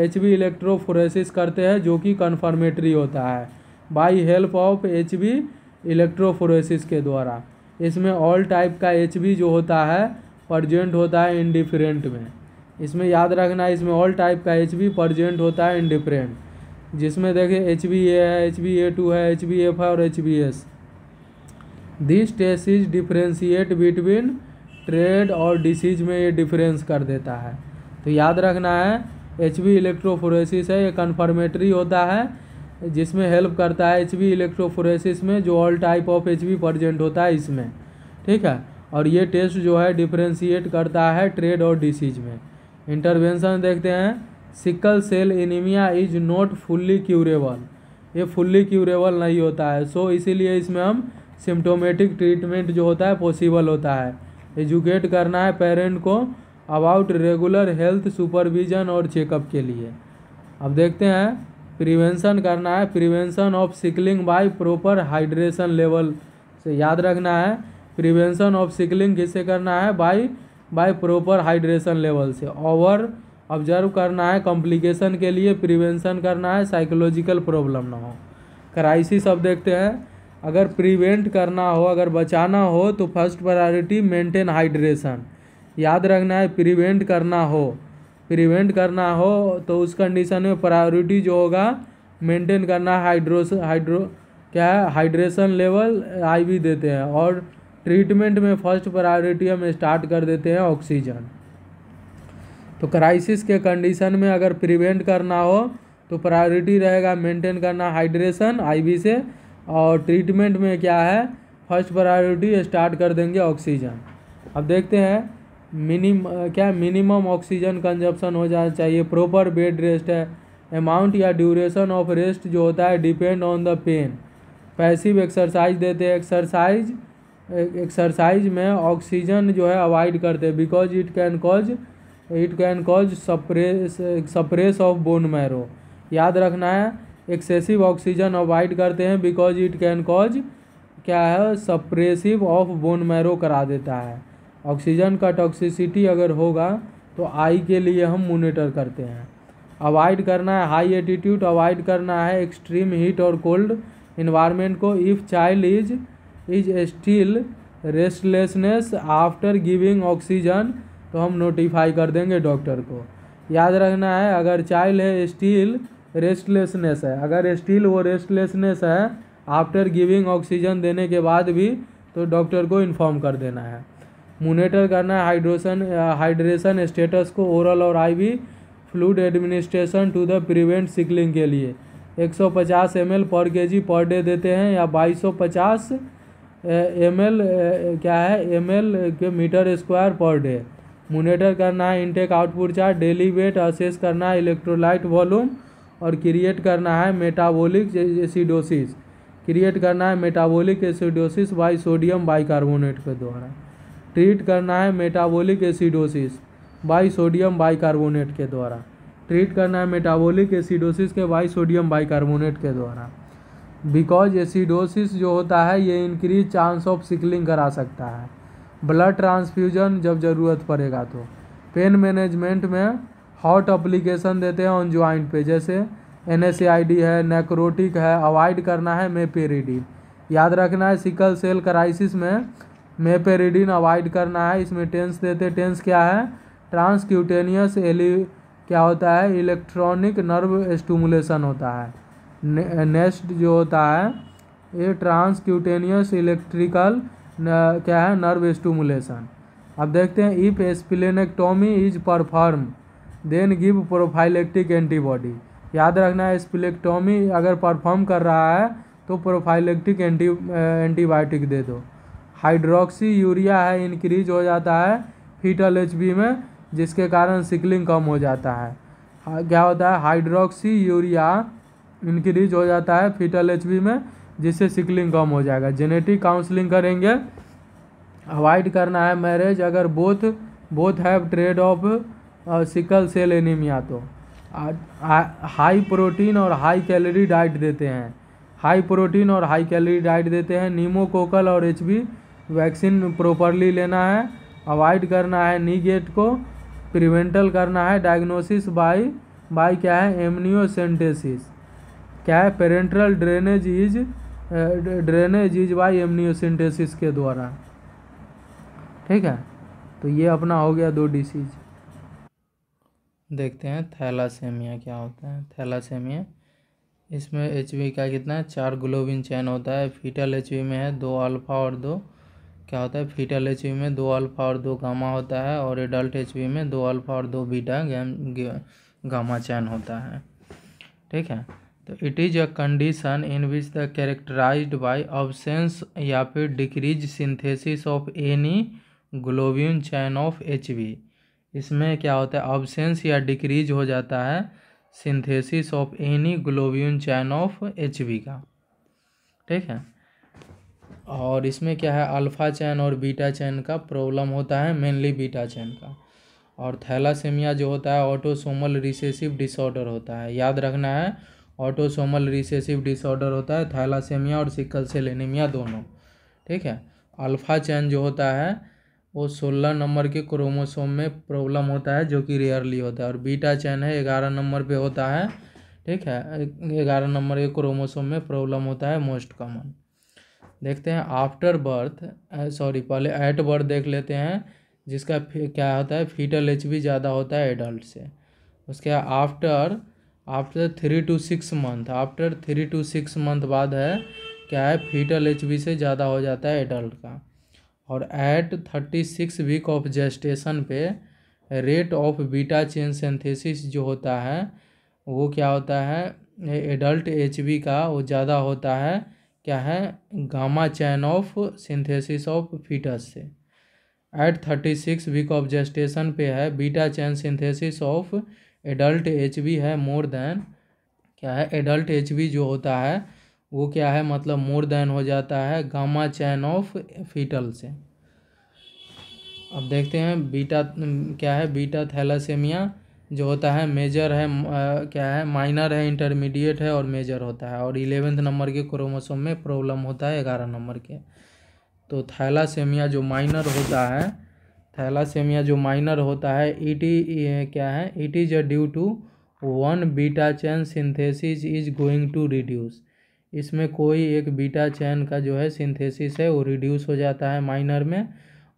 HB इलेक्ट्रोफोरेसिस करते हैं जो कि कन्फर्मेटरी होता है by help of HB electrophoresis के द्वारा। इसमें ऑल टाइप का HB जो होता है प्रजेंट होता है इंडिफरेंट में। इसमें याद रखना है इसमें ऑल टाइप का HB प्रजेंट होता है इंडिफरेंट, जिसमें देखिए HbA है, HbA2 है, HbF है और HbS। This test is differentiate between trade और डिसीज में ये डिफरेंस कर देता है। तो याद रखना है HB इलेक्ट्रोफोरेसिस है ये कन्फर्मेटरी होता है जिसमें हेल्प करता है HB इलेक्ट्रोफोरेसिस में जो all type of HB present होता है इसमें। ठीक है, और ये टेस्ट जो है डिफ्रेंशिएट करता है ट्रेड और डिसीज में। इंटरवेंशन देखते हैं sickle cell anaemia is not fully curable, ये फुल्ली क्यूरेबल नहीं होता है। सो इसीलिए इसमें हम सिम्टोमेटिक ट्रीटमेंट जो होता है पॉसिबल होता है। एजुकेट करना है पेरेंट को अबाउट रेगुलर हेल्थ सुपरविजन और चेकअप के लिए। अब देखते हैं प्रिवेंशन करना है, prevention of sickling by proper hydration level से। याद रखना है प्रिवेंशन ऑफ सिकलिंग किससे करना है, बाय प्रॉपर हाइड्रेशन लेवल से। ओवर ऑब्जर्व करना है कॉम्प्लिकेशन के लिए, प्रिवेंशन करना है साइकोलॉजिकल प्रॉब्लम ना हो। क्राइसिस अब देखते हैं, अगर प्रिवेंट करना हो अगर बचाना हो तो फर्स्ट प्रायोरिटी मेंटेन हाइड्रेशन। याद रखना है प्रिवेंट करना हो तो उस कंडीशन में प्रायोरिटी जो होगा मेंटेन करना हाइड्रेशन लेवल IV देते हैं। और ट्रीटमेंट में फर्स्ट प्रायोरिटी हम स्टार्ट कर देते हैं ऑक्सीजन। तो क्राइसिस के कंडीशन में अगर प्रिवेंट करना हो तो प्रायोरिटी रहेगा मेंटेन करना हाइड्रेशन IV से, और ट्रीटमेंट में क्या है फर्स्ट प्रायोरिटी स्टार्ट कर देंगे ऑक्सीजन। अब देखते हैं मिनिमम ऑक्सीजन कंजप्शन हो जाना चाहिए। प्रॉपर बेड रेस्ट है, अमाउंट या ड्यूरेशन ऑफ रेस्ट जो होता है depend on the pain. Passive exercise देते हैं, एक्सरसाइज में ऑक्सीजन जो है अवॉइड करते हैं because it can cause suppress of bone marrow. याद रखना है एक्सेसिव ऑक्सीजन अवॉइड करते हैं बिकॉज इट कैन कॉज क्या है सप्रेसिव ऑफ बोन मैरो करा देता है। ऑक्सीजन का टॉक्सिसिटी अगर होगा तो आई के लिए हम मॉनिटर करते हैं। अवॉइड करना है हाई एटीट्यूड, अवॉइड करना है एक्सट्रीम हीट और कोल्ड इन्वायरमेंट को। If child is still restlessness after giving oxygen तो हम नोटिफाई कर देंगे डॉक्टर को। याद रखना है अगर चाइल्ड है स्टिल रेस्टलेसनेस है, अगर स्टिल वो रेस्टलेसनेस है आफ्टर गिविंग ऑक्सीजन देने के बाद भी तो डॉक्टर को इन्फॉर्म कर देना है। मॉनिटर करना है हाइड्रेशन स्टेटस को, ओरल और IV fluid administration to the prevent sickling के लिए 150 ml पर kg पर डे देते हैं या 2250 ml ml के मीटर स्क्वायर पर डे। मॉनिटर करना है intake output chart, daily weight assess करना है, इलेक्ट्रोलाइट वॉल्यूम और क्रिएट करना है metabolic acidosis by sodium bicarbonate के द्वारा। ट्रीट करना है metabolic acidosis by sodium bicarbonate के द्वारा। ट्रीट करना है मेटाबॉलिक एसिडोसिस के बाई सोडियम बाइकार्बोनेट के द्वारा। बिकॉज एसिडोसिस जो होता है ये इंक्रीज चांस ऑफ सिकलिंग करा सकता है। ब्लड ट्रांसफ्यूजन जब ज़रूरत पड़ेगा तो। पेन मैनेजमेंट में हॉट अप्लीकेशन देते हैं ऑन ज्वाइंट पे, जैसे NSAID है, नेक्रोटिक है, अवॉइड करना है मेपेरिडीन। याद रखना है सिकल सेल क्राइसिस में मेपेरिडीन अवॉइड करना है। इसमें टेंस देते, टेंस क्या है, ट्रांसक्यूटेनियस क्या होता है, इलेक्ट्रॉनिक नर्व स्टिमुलेशन होता है। नेक्स्ट जो होता है ये ट्रांसक्यूटेनियस इलेक्ट्रिकल क्या है, नर्व स्टिमुलेशन। अब देखते हैं if splenectomy is perform then give prophylactic antibody. याद रखना है स्प्लेनेक्टोमी अगर परफॉर्म कर रहा है तो प्रोफाइलेक्टिक एंटीबायोटिक दे दो। हाइड्रोक्सी यूरिया है इंक्रीज हो जाता है फीटल HB में, जिसके कारण सिकलिंग कम हो जाता है। क्या होता है, हाइड्रोक्सी यूरिया इंक्रीज हो जाता है फीटल HB में, जिससे सिकलिंग कम हो जाएगा। जेनेटिक काउंसलिंग करेंगे। अवॉइड करना है मैरिज अगर both have trade of sickle cell anaemia. तो हाई प्रोटीन और हाई कैलोरी डाइट देते हैं। हाई प्रोटीन और हाई कैलोरी डाइट देते हैं। नीमोकोकल और HB वैक्सीन प्रॉपरली लेना है। अवॉइड करना है नीगेट को। प्रिवेंटल करना है डायग्नोसिस बाय क्या है, एमनियोसेंटेसिस। क्या है, parenteral drainage is by amniocentesis के द्वारा। ठीक है, तो ये अपना हो गया 2 डिसीज। देखते हैं थैलासेमिया क्या होता है। थैलासेमिया इसमें HB का कितना है, 4 ग्लोबिन चैन होता है। फीटल HB में है 2 अल्फा और 2 क्या होता है, फीटल HB में 2 अल्फा और 2 गामा होता है, और एडल्ट HB में 2 अल्फा और 2 बीटा गामा चैन होता है। ठीक है, तो it is a condition in which the characterised by absence या फिर decrease synthesis of any globin chain of HB। इसमें क्या होता है, अब्सेंस या डिक्रीज हो जाता है synthesis of any globin chain of HB का। ठीक है, और इसमें क्या है, अल्फ़ा चैन और बीटा चैन का प्रॉब्लम होता है, मेनली बीटा चैन का। और थैलासेमिया जो होता है ऑटोसोमल रिसेसिव डिसऑर्डर होता है। याद रखना है ऑटोसोमल रिसेसिव डिसऑर्डर होता है थैलासेमिया और सिकल सेल एनीमिया दोनों। ठीक है, अल्फ़ा चैन जो होता है वो 16 नंबर के क्रोमोसोम में प्रॉब्लम होता है, जो कि रेयरली होता है। और बीटा चैन है 11 नंबर पे होता है। ठीक है, 11 नंबर के क्रोमोसोम में प्रॉब्लम होता है, मोस्ट कॉमन। देखते हैं आफ्टर बर्थ, पहले एट बर्थ देख लेते हैं, जिसका क्या होता है, फीटल HB ज़्यादा होता है एडल्ट से। उसके after 3 to 6 month, after 3 to 6 month बाद है क्या है, फीटल HB से ज़्यादा हो जाता है एडल्ट का। और एट 36 वीक ऑफ जेस्टेशन पे rate of beta chain synthesis जो होता है वो क्या होता है, एडल्ट HB का वो ज़्यादा होता है क्या है, gamma chain of synthesis of foetus से। एट 36 वीक ऑफ जेस्टेशन पे है beta chain synthesis of adult HB है मोर देन क्या है, एडल्ट HB जो होता है वो क्या है, मतलब मोर देन हो जाता है गामा चैन ऑफ फीटल से। अब देखते हैं बीटा क्या है, बीटा थैलासेमिया जो होता है मेजर है क्या है, माइनर है, इंटरमीडिएट है और मेजर होता है। और 11वें नंबर के क्रोमोसोम में प्रॉब्लम होता है 11 नंबर के। तो थैलासेमिया जो माइनर होता है, थैलासेमिया जो माइनर होता है क्या है, it is a due to 1 beta chain synthesis is going to reduce. इसमें कोई एक बीटा चैन का जो है सिंथेसिस है वो रिड्यूस हो जाता है माइनर में।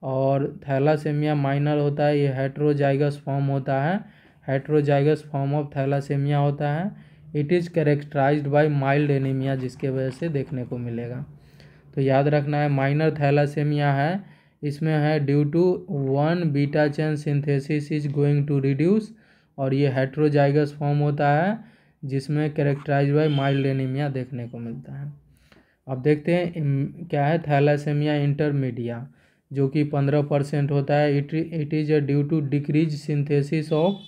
और थैलासेमिया माइनर होता है, ये हेट्रोजाइगस फॉर्म होता है, हेट्रोजाइगस फॉर्म ऑफ थैलासेमिया होता है। It is characterised by mild anaemia, जिसके वजह से देखने को मिलेगा। तो याद रखना है माइनर थैलासेमिया है, इसमें है due to 1 beta chain synthesis is going to reduce, और ये हेट्रोजाइगस फॉर्म होता है जिसमें कैरेक्टराइज्ड बाय माइल्ड एनीमिया देखने को मिलता है। अब देखते हैं क्या है, थैलासेमिया इंटरमीडिया जो कि 15% होता है। It is due to decrease synthesis of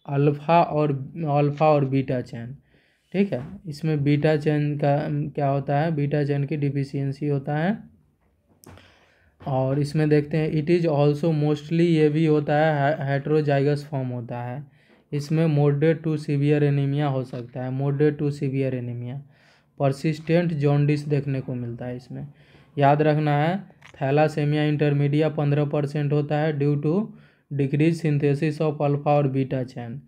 alpha और बीटा चैन। ठीक है, इसमें बीटा चैन का क्या होता है, बीटा चैन की डिफिशियंसी होता है। और इसमें देखते हैं इट इज़ ऑल्सो मोस्टली, ये भी होता है हेट्रोजाइगस फॉर्म होता है। इसमें मॉडरेट टू सीवियर एनीमिया हो सकता है, moderate to severe anaemia. Persistent jaundice देखने को मिलता है इसमें। याद रखना है थैलासेमिया इंटरमीडिया 15% होता है due to decrease synthesis of alpha और बीटा चैन।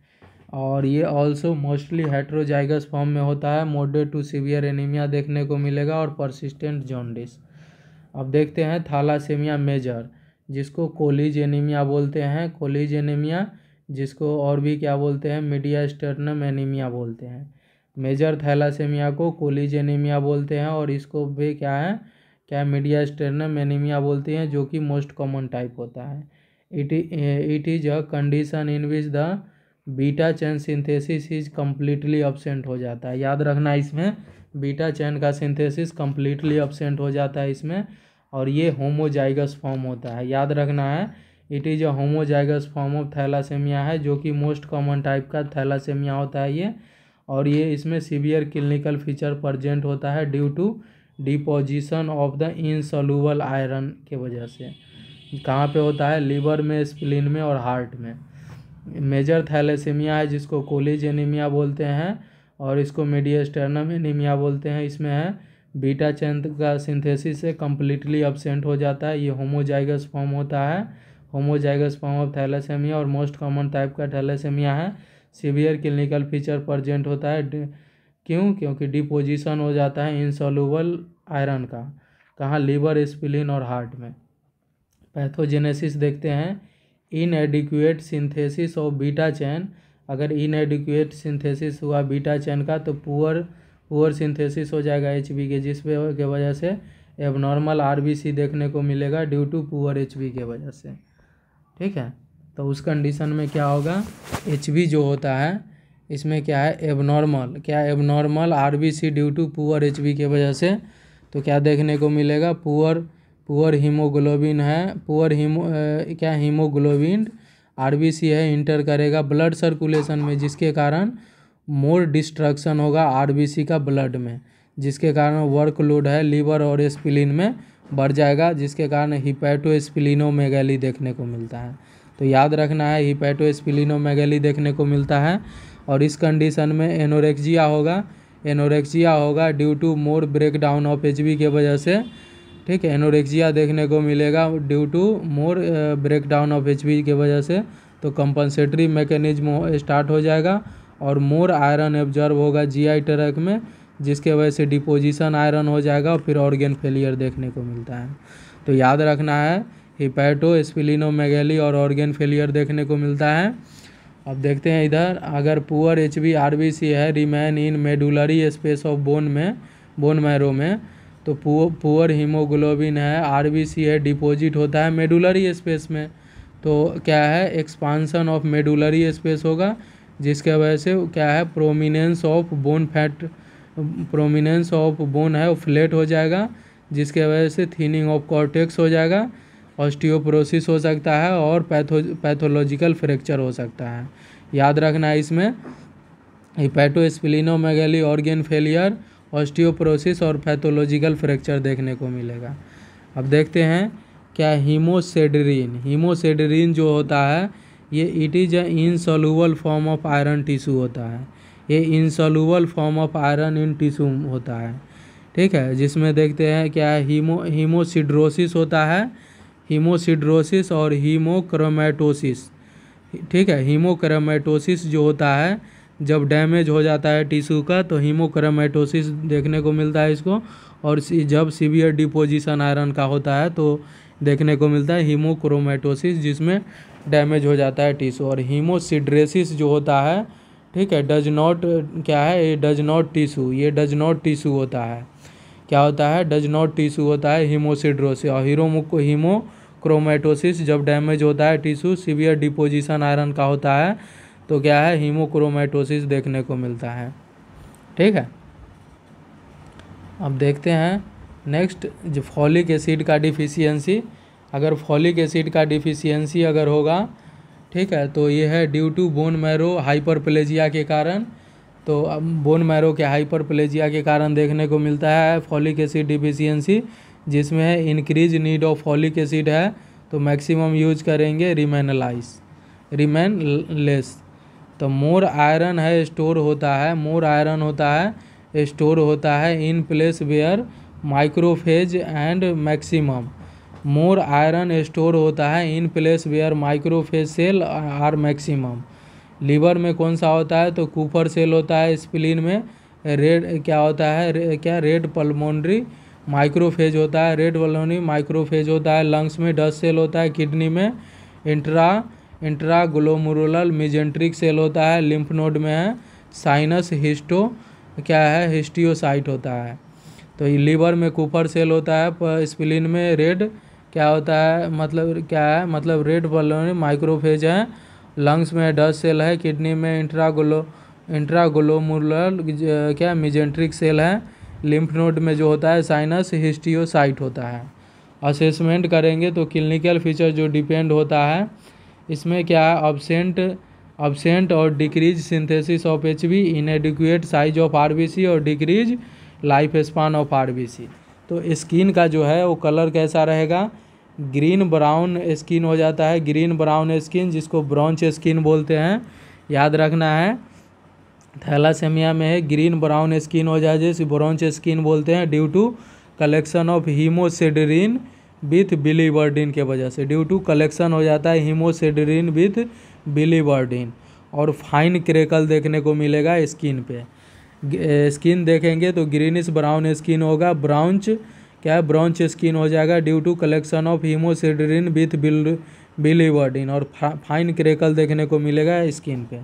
और ये ऑल्सो मोस्टली हेट्रोजाइगस फॉर्म में होता है, मॉडरेट टू सीवियर एनीमिया देखने को मिलेगा और परसिस्टेंट जॉन्डिस। अब देखते हैं थैलासेमिया मेजर, जिसको कोलिज एनीमिया बोलते हैं, कोलिज एनीमिया, जिसको और भी क्या बोलते हैं, मीडियास्टर्नम एनीमिया बोलते हैं। मेजर थैलासेमिया को कोलिज एनीमिया बोलते हैं और इसको भी क्या मीडियास्टर्नम एनीमिया बोलते हैं, जो कि मोस्ट कॉमन टाइप होता है। It is a condition in which the beta chain synthesis is completely absent हो जाता है। याद रखना इसमें बीटा चैन का सिंथेसिस कम्प्लीटली अब्सेंट हो जाता है इसमें, और ये होमोजाइगस फॉर्म होता है। याद रखना है it is a homozygous form of thalassaemia है, जो कि मोस्ट कॉमन टाइप का थैलासेमिया होता है ये। और ये इसमें सीवियर क्लिनिकल फीचर प्रेजेंट होता है due to deposition of the insoluble iron के वजह से। कहाँ पे होता है, लीवर में, स्प्लीन में और हार्ट में। मेजर थैलेसीमिया है जिसको कोलिज एनीमिया बोलते हैं और इसको मीडियास्टर्नम एनीमिया बोलते हैं। इसमें है बीटा चैन का सिंथेसिस से कम्प्लीटली अब्सेंट हो जाता है। ये होमोजाइगस फॉर्म होता है, होमोजाइगस फॉर्म ऑफ थैलेसेमिया और मोस्ट कॉमन टाइप का थैलेसेमिया है। सीवियर क्लिनिकल फीचर प्रेजेंट होता है क्योंकि डिपोजिशन हो जाता है इनसॉल्युबल आयरन का, कहाँ, लीवर, स्प्लीन और हार्ट में। पैथोजेनेसिस देखते हैं, इनएडिक्वेट सिंथेसिस ऑफ बीटा चैन। अगर इनएडिक्वेट सिंथेसिस हुआ बीटा चैन का तो पुअर सिंथेसिस हो जाएगा एचबी के, जिस के वजह से एबनॉर्मल आरबीसी देखने को मिलेगा ड्यू टू पुअर एचबी के वजह से। ठीक है, तो उस कंडीशन में क्या होगा, एचबी जो होता है इसमें क्या है, abnormal RBC due to poor Hb के वजह से। तो क्या देखने को मिलेगा, पुअर हीमोग्लोबिन है, हीमोग्लोबिन आरबीसी है, इंटर करेगा ब्लड सर्कुलेशन में, जिसके कारण मोर डिस्ट्रक्शन होगा आरबीसी का ब्लड में, जिसके कारण वर्कलोड है लीवर और स्प्लीन में बढ़ जाएगा, जिसके कारण हिपैटोस्प्लीनोमेगैली देखने को मिलता है। तो याद रखना है हिपैटोस्प्लीनोमेगैली देखने को मिलता है। और इस कंडीशन में एनोरेक्सिया होगा due to more break down of Hb के वजह से। ठीक है, एनोरेक्सिया देखने को मिलेगा due to more break down of Hb के वजह से। तो कंपनसेटरी मैकेनिज्म स्टार्ट हो जाएगा और मोर आयरन एब्जॉर्ब होगा जीआई ट्रैक्ट में, जिसके वजह से डिपोजिशन आयरन हो जाएगा और फिर ऑर्गन फेलियर देखने को मिलता है। तो याद रखना है हिपैटोस्प्लीनोमेगैली और ऑर्गन फेलियर देखने को मिलता है। अब देखते हैं इधर, अगर पुअर एचबी आरबीसी है remain in medullary space of bone marrow में, तो पुअर हीमोग्लोबिन है, आरबीसी है, डिपॉजिट होता है मेडुलरी स्पेस में। तो क्या है, एक्सपांसन ऑफ मेडुलरी स्पेस होगा, जिसके वजह से क्या है, प्रोमिनेंस ऑफ बोन है वो फ्लैट हो जाएगा, जिसके वजह से थिनिंग ऑफ कॉर्टेक्स हो जाएगा, ऑस्टियोपोरोसिस हो सकता है और पैथोलॉजिकल फ्रैक्चर हो सकता है। याद रखना है इसमें हिपैटोस्प्लीनोमेगैली, ऑर्गन फेलियर, ऑस्टियोपोरोसिस और पैथोलॉजिकल फ्रैक्चर देखने को मिलेगा। अब देखते हैं क्या, हीमोसेड्रीन जो होता है ये it is a insoluble form of iron tissue होता है। ये insoluble form of iron in tissue होता है। ठीक है, जिसमें देखते हैं क्या है, हीमोसिड्रोसिस होता है, हीमोसिड्रोसिस और हीमोक्रोमेटोसिस। ठीक है, हीमोक्रोमेटोसिस जो होता है जब डैमेज हो जाता है टिश्यू का तो हीमोक्रोमेटोसिस देखने को मिलता है इसको, और जब सीवियर डिपोजिशन आयरन का होता है तो देखने को मिलता है हीमोक्रोमेटोसिस, जिसमें डैमेज हो जाता है टिश्यू। और हीमोसिड्रेसिस जो होता है, ठीक है, डज नॉट टिश्यू होता है। क्या होता है, डज नॉट टिश्यू होता है हीमोसिड्रोसिस। और हीमोक्रोमेटोसिस जब डैमेज होता है टिश्यू, सीवियर डिपोजिशन आयरन का होता है, तो क्या है, हीमोक्रोमेटोसिस देखने को मिलता है। ठीक है, अब देखते हैं नेक्स्ट, जो फॉलिक एसिड का डिफिशियंसी। अगर फॉलिक एसिड का डिफिशियंसी अगर होगा, ठीक है, तो ये है due to bone marrow hyperplasia के कारण। तो बोन मैरो के हाइपरप्लेजिया के कारण देखने को मिलता है फॉलिक एसिड डिफिशियंसी, जिसमें है increase need of folic acid है तो मैक्सिमम यूज करेंगे रिमेन लेस। तो मोर आयरन है स्टोर होता है, मोर आयरन होता है स्टोर होता है in place where macrophage and maximum. More iron store होता है in place where macrophage cell are maximum. Liver में कौन सा होता है तो कूपर सेल होता है, स्प्लीन में रेड क्या होता है रेड पल्मोनरी माइक्रोफेज होता है, रेड पल्मोनरी माइक्रोफेज होता है। लंग्स में डस्ट सेल होता है, किडनी में इंट्राग्लोमेरुलर मेजेंट्रिक सेल होता है, लिम्फ नोड में है साइनस हिस्टियोसाइट होता है। तो लीवर में कूपर सेल होता है, स्प्लीन में रेड क्या होता है मतलब रेड पल्मोनरी माइक्रोफेज है। लंग्स में डस्ट सेल है, किडनी में इंट्राग्लोमेरुलर मेजेंट्रिक सेल है, लिम्फ नोड में जो होता है साइनस हिस्टियोसाइट होता है। असेसमेंट करेंगे तो क्लिनिकल फीचर जो डिपेंड होता है इसमें क्या है अब्सेंट और decrease synthesis of HB, inadequate size of RBC और decrease life span of RBC. तो स्किन का जो है वो कलर कैसा रहेगा, ग्रीन ब्राउन स्किन हो जाता है, ग्रीन ब्राउन स्किन जिसको ब्रॉन्च स्किन बोलते हैं, याद रखना है। थैलासेमिया में है ग्रीन ब्राउन स्किन हो जाए जिसे ब्रॉन्च स्किन बोलते हैं due to collection of haemosiderin with biliverdin के वजह से, ड्यू टू कलेक्शन हो जाता है हीमोसिडेरिन विथ बिलीवर्डिन। और फाइन क्रेकल देखने को मिलेगा स्किन पे, स्किन देखेंगे तो ग्रीनिश ब्राउन स्किन होगा, ब्राउंच स्किन हो जाएगा due to collection of haemosiderin with biliverdin. और फाइन क्रेकल देखने को मिलेगा स्किन पे।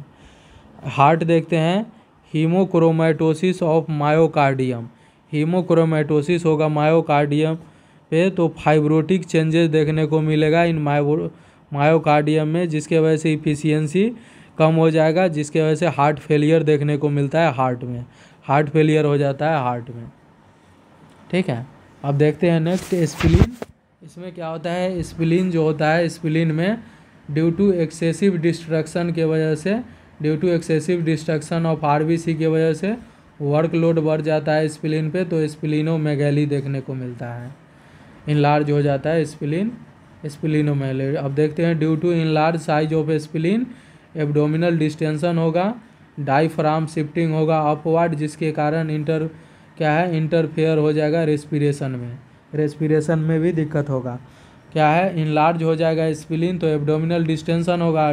हार्ट देखते हैं, हीमोक्रोमेटोसिस ऑफ मायोकार्डियम, हीमोक्रोमेटोसिस होगा मायोकार्डियम पे तो फाइब्रोटिक चेंजेस देखने को मिलेगा इन मायोकार्डियम में, जिसके वजह से इफिशियंसी कम हो जाएगा, जिसके वजह से हार्ट फेलियर देखने को मिलता है, हार्ट फेलियर हो जाता है हार्ट में। ठीक है, अब देखते हैं नेक्स्ट स्प्लीन। इसमें क्या होता है, स्प्लीन जो होता है स्प्लीन में ड्यू टू एक्सेसिव डिस्ट्रक्शन के वजह से, due to excessive destruction of RBC की वजह से वर्कलोड बढ़ जाता है स्प्लीन पे तो स्प्लीनोमेगैली देखने को मिलता है, इनलार्ज हो जाता है स्प्लीनोमेगैली। अब देखते हैं due to enlarge size of spleen abdominal distension होगा, डायफ्राम शिफ्टिंग होगा अपवर्ड, जिसके कारण इंटरफेयर हो जाएगा रेस्पिरेशन में भी दिक्कत होगा। क्या है, इनलार्ज हो जाएगा स्प्लीन तो एब्डोमिनल डिस्टेंशन होगा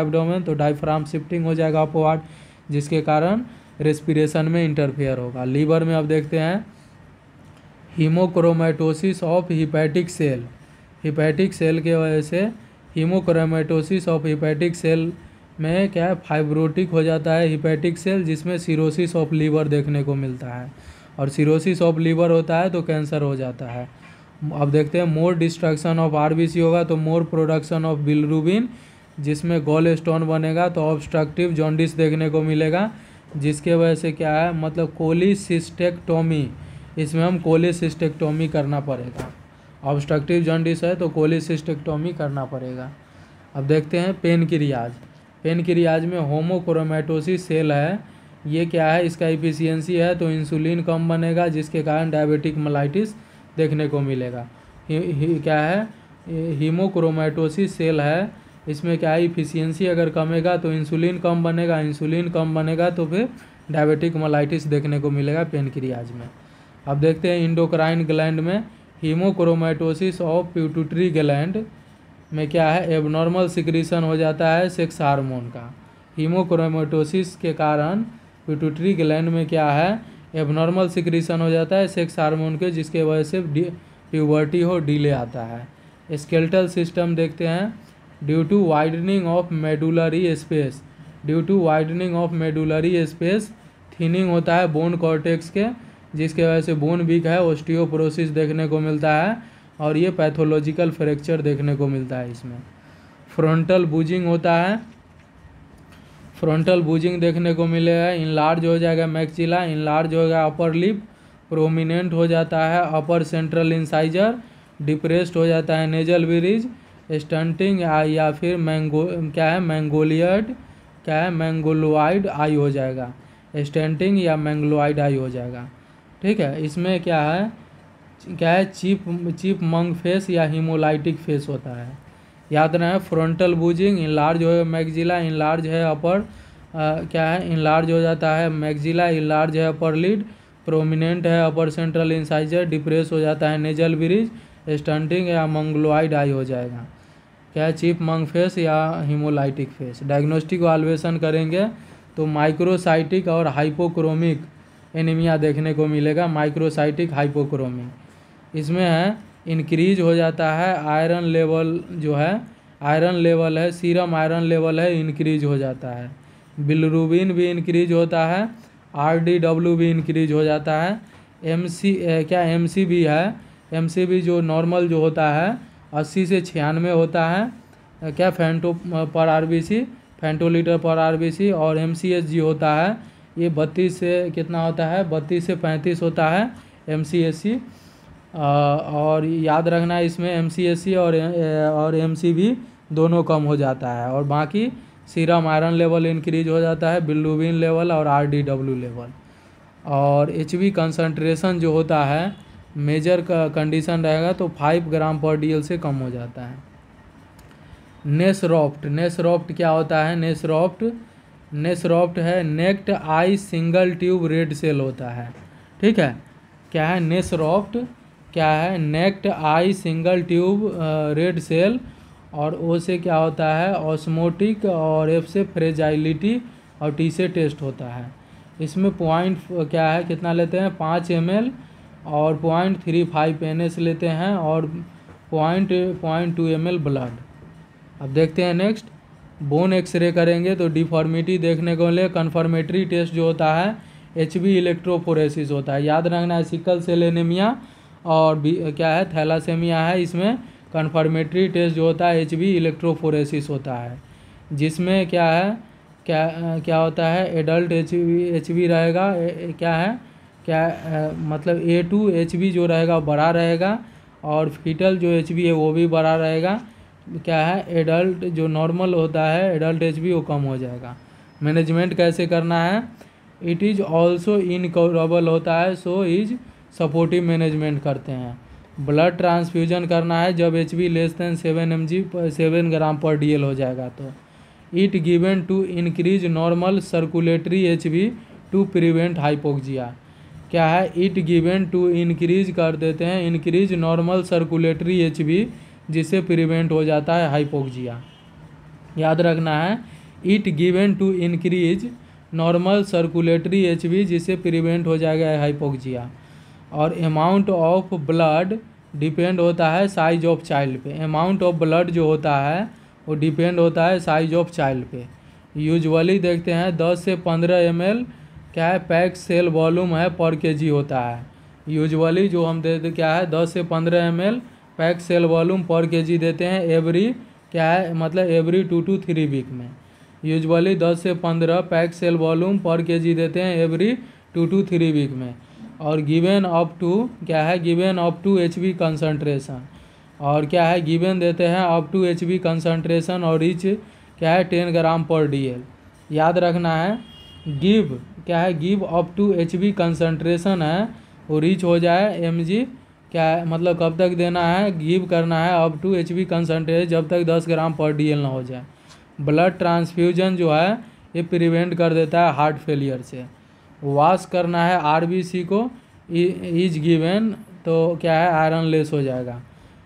एब्डोमेन तो डायफ्राम शिफ्टिंग हो जाएगा अपवर्ड, जिसके कारण रेस्पिरेशन में इंटरफेयर होगा। लीवर में अब देखते हैं हीमोक्रोमेटोसिस ऑफ हिपैटिक सेल के वजह से हीमोक्रोमेटोसिस ऑफ हिपैटिक सेल में क्या है फाइब्रोटिक हो जाता है हिपैटिक सेल, जिसमें सिरोसिस ऑफ लीवर देखने को मिलता है, और सिरोसिस ऑफ लीवर होता है तो कैंसर हो जाता है। अब देखते हैं मोर डिस्ट्रक्शन ऑफ आरबीसी होगा तो मोर प्रोडक्शन ऑफ बिलिरुबिन, जिसमें गॉल स्टोन बनेगा तो ऑब्स्ट्रक्टिव जॉन्डिस देखने को मिलेगा, जिसके वजह से क्या है मतलब कोलिसिस्टेक्टोमी, इसमें हम कोलिसिस्टेक्टोमी करना पड़ेगा। ऑब्स्ट्रक्टिव जॉन्डिस है तो कोलिसिस्टेक्टोमी करना पड़ेगा। अब देखते हैं पेनक्रियाज में होमोक्रोमेटोसिस सेल है, ये क्या है इसका इफिशियंसी है तो इंसुलिन कम बनेगा, जिसके कारण डायबिटिक मेलाइटिस देखने को मिलेगा। क्या है हीमोक्रोमेटोसिस सेल है, इसमें क्या है इफिशियंसी अगर कमेगा तो इंसुलिन कम बनेगा तो फिर डायबिटिक मेलाइटिस देखने को मिलेगा पेनक्रियाज में। अब देखते हैं इंडोक्राइन ग्लैंड में हीमोक्रोमेटोसिस ऑफ पिट्यूटरी ग्लैंड में क्या है एबनॉर्मल सिक्रीशन हो जाता है सेक्स हार्मोन का। हीमोक्रोमेटोसिस के कारण पिट्यूटरी ग्लैंड में क्या है एबनॉर्मल सिक्रीशन हो जाता है सेक्स हार्मोन के, जिसके वजह से प्यूबर्टी डिले आता है। स्केलेटल सिस्टम देखते हैं due to widening of medullary space thinning होता है बोन कॉर्टेक्स के, जिसके वजह से बोन वीक है, ऑस्टियोपोरोसिस देखने को मिलता है, और ये पैथोलॉजिकल फ्रैक्चर देखने को मिलता है इसमें। फ्रंटल बूजिंग होता है, फ्रंटल बूजिंग देखने को मिलेगा, इनलार्ज हो जाएगा मैक्सिला, इनलार्ज होगा अपर लिप, प्रोमिनेंट हो जाता है अपर सेंट्रल इंसाइजर, डिप्रेस्ड हो जाता है नेजल ब्रिज, स्टंटिंग या फिर मैंगोलोइड आई हो जाएगा, स्टंटिंग या मैंगलोइड आई हो जाएगा। ठीक है, इसमें क्या है क्या है, चीप मंग फेस या हीमोलाइटिक फेस होता है। याद रहे, फ्रंटल बूजिंग, इनलार्ज हो मैक्सिला, इनलार्ज है अपर, क्या है, इनलार्ज हो जाता है मैक्सिला, इनलार्ज है अपर लिड, प्रोमिनेंट है अपर सेंट्रल इंसाइजर, डिप्रेस हो जाता है नेजल ब्रिज, स्टंटिंग या मंगलोइड आई हो जाएगा। क्या है, चीप मंग फेस या हीमोलाइटिक फेस। डायग्नोस्टिक वाल्वेशन करेंगे तो माइक्रोसाइटिक और हाइपोक्रोमिक एनीमिया देखने को मिलेगा। माइक्रोसाइटिक हाइपोक्रोमिक इसमें है इंक्रीज हो जाता है आयरन लेवल, जो है आयरन लेवल है, सीरम आयरन लेवल है इंक्रीज हो जाता है। बिलरुबिन भी इंक्रीज होता है, RDW भी इंक्रीज हो जाता है। MC भी है, MC भी जो नॉर्मल जो होता है 80 से 96 होता है, क्या फेंटो पर RBC, फेंटोलीटर पर RBC, और MCSG होता है ये 32 से कितना होता है, 32 से 35 होता है MCSC। और याद रखना इसमें MCSC और MC दोनों कम हो जाता है, और बाकी सीरम आयरन लेवल इंक्रीज हो जाता है, बिलरुबिन लेवल और RDW लेवल। और HB कंसंट्रेशन जो होता है मेजर का कंडीशन रहेगा तो 5 ग्राम पर DL से कम हो जाता है। नेसरॉफ्ट क्या होता है, नेसरॉफ्ट है नेक्ट आई सिंगल ट्यूब रेड सेल होता है। ठीक है, क्या है नेसरॉफ्ट, क्या है नेक्ट आई सिंगल ट्यूब रेड सेल, और O से क्या होता है ऑस्मोटिक, और F से फ्रेजाइलिटी, और T से टेस्ट होता है। इसमें पॉइंट क्या है कितना लेते हैं 5 ml और 0.35 NS लेते हैं, और 0.2 ml ब्लड। अब देखते हैं नेक्स्ट, बोन एक्सरे करेंगे तो डिफॉर्मिटी देखने को मिले। कन्फर्मेटरी टेस्ट जो होता है HB इलेक्ट्रोफोरेसिस होता है। याद रखना है सिकल सेल एनीमिया और क्या है थैलासेमिया है, इसमें कन्फर्मेटरी टेस्ट जो होता है HB इलेक्ट्रोफोरेसिस होता है, जिसमें क्या है क्या होता है एडल्ट HB रहेगा, क्या है मतलब A2 HB जो रहेगा बड़ा रहेगा, और फीटल जो HB है वो भी बड़ा रहेगा। क्या है एडल्ट जो नॉर्मल होता है एडल्ट HB वो कम हो जाएगा। मैनेजमेंट कैसे करना है, इट इज़ ऑल्सो इनक्योरेबल होता है, सो इज सपोर्टिव मैनेजमेंट करते हैं। ब्लड ट्रांसफ्यूजन करना है जब HB लेस दैन 7 ग्राम पर DL हो जाएगा तो। It given to increase normal circulatory HB to prevent hypoxia. क्या है इट गिवन टू इंक्रीज कर देते हैं इंक्रीज नॉर्मल सर्कुलेटरी HB, जिससे प्रिवेंट हो जाता है हाइपोक्सिया। याद रखना है it given to increase normal circulatory HB, जिससे प्रिवेंट हो जाएगा हाइपोक्सिया। और अमाउंट ऑफ ब्लड डिपेंड होता है साइज ऑफ चाइल्ड पे। अमाउंट ऑफ ब्लड जो होता है वो डिपेंड होता है साइज ऑफ चाइल्ड पे। यूजुअली देखते हैं 10 से 15 ml क्या है पैक सेल वॉल्यूम है पर kg होता है। यूजुअली जो हम देते क्या है 10 से 15 ml पैक सेल वॉल्यूम पर kg देते हैं एवरी, क्या है मतलब एवरी 2 to 3 वीक में। यूजुअली 10 से 15 पैक सेल वॉल्यूम पर kg देते हैं एवरी 2 to 3 वीक में। और गिवन अप टू क्या है given up to HB concentration, और क्या है गिवन देते हैं अप टू HB कंसंट्रेशन और रिच क्या है 10 ग्राम पर DL। याद रखना है गिव क्या है give up to HB concentration है वो रिच हो जाए mg, क्या है मतलब कब तक देना है गिव करना है अप टू HB कंसंट्रेशन जब तक 10 ग्राम पर DL ना हो जाए। ब्लड ट्रांसफ्यूजन जो है ये प्रिवेंट कर देता है हार्ट फेलियर से। वॉश करना है RBC को इज गिवन तो क्या है आयरन लेस हो जाएगा।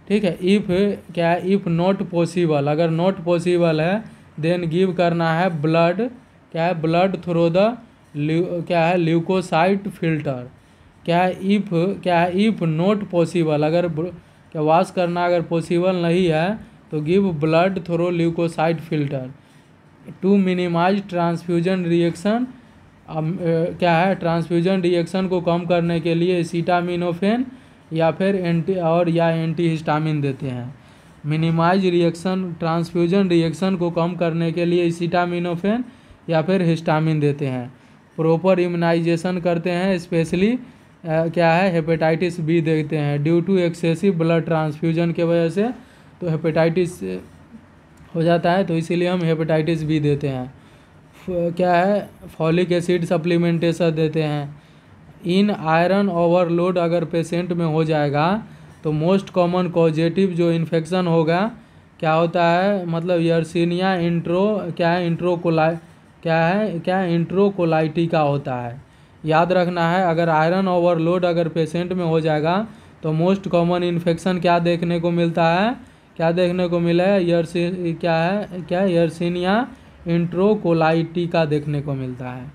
ठीक है, इफ़ क्या है इफ़ नॉट पॉसिबल, अगर नॉट पॉसिबल है देन गिव करना है ब्लड क्या है ब्लड थ्रू द क्या है ल्यूकोसाइट फिल्टर। क्या है इफ़ नॉट पॉसिबल, अगर क्या वॉश करना अगर पॉसिबल नहीं है तो give blood through leukocyte filter to minimize transfusion reaction. क्या है ट्रांसफ्यूजन रिएक्शन को कम करने के लिए एसिटामिनोफेन या फिर एंटी हिस्टामिन देते हैं। मिनिमाइज रिएक्शन ट्रांसफ्यूजन रिएक्शन को कम करने के लिए एसिटामिनोफेन या फिर हिस्टामिन देते हैं। प्रॉपर इम्यूनाइजेशन करते हैं, स्पेशली क्या है हेपेटाइटिस B देखते हैं। Due to excessive blood transfusion के वजह से तो हेपेटाइटिस हो जाता है, तो इसीलिए हम हेपेटाइटिस B देते हैं। क्या है फॉलिक एसिड सप्लीमेंटेशन देते हैं। इन आयरन ओवरलोड अगर पेशेंट में हो जाएगा तो मोस्ट कॉमन कॉजेटिव जो इन्फेक्शन होगा क्या होता है, मतलब यर्सीनिया इंट्रोकोलाइटिका होता है। याद रखना है, अगर आयरन ओवरलोड अगर पेशेंट में हो जाएगा तो मोस्ट कॉमन इन्फेक्शन क्या देखने को मिलता है, क्या देखने को मिला है, यर्सीनिया इंट्रोकोलाइटिका देखने को मिलता है।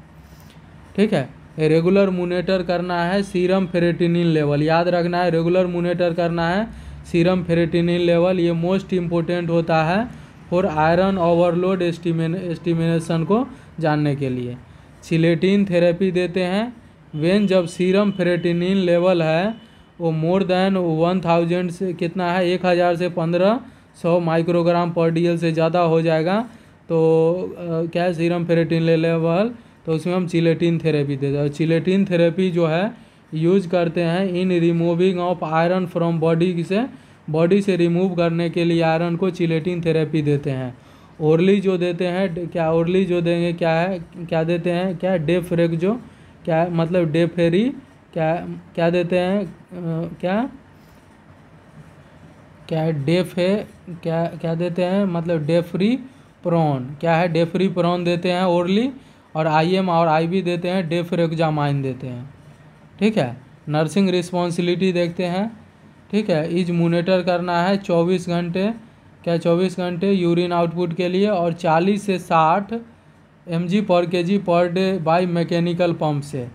ठीक है, रेगुलर मोनिटर करना है सीरम फेरेटिनिन लेवल। याद रखना है, रेगुलर मोनिटर करना है सीरम फेरेटिनिन लेवल, ये मोस्ट इम्पोर्टेंट होता है फॉर आयरन ओवरलोड एस्टिमेशन को जानने के लिए। चिलेटिन थेरेपी देते हैं वेन जब सीरम फेरेटिनिन लेवल है वो मोर देन 1000 से कितना है, 1000 से 1500 माइक्रोग्राम पर DL से ज़्यादा हो जाएगा तो क्या है सीरम फेरेटिनिन लेवल, तो उसमें हम चिलेटिन थेरेपी देते हैं। चिलेटिन थेरेपी जो है यूज करते हैं इन removing of iron from body से रिमूव करने के लिए आयरन को चिलेटिन थेरेपी देते हैं। ओरली जो देते हैं क्या, ओरली जो देंगे क्या है, क्या देते हैं, क्या डेफरेक जो क्या मतलब डेफेरी क्या देते हैं, क्या डेफ है, क्या देते हैं, मतलब डेफ्री प्रोन, क्या है डेफ्री प्रोन देते हैं ओरली, और IM और IV देते हैं, डेफरेक्जामाइन देते हैं। ठीक है, नर्सिंग रिस्पॉन्सिबिलिटी देखते हैं। ठीक है, इज मोनिटर करना है 24 घंटे, क्या 24 घंटे यूरिन आउटपुट के लिए, और 40 से 60 mg/kg per day by mechanical pump से।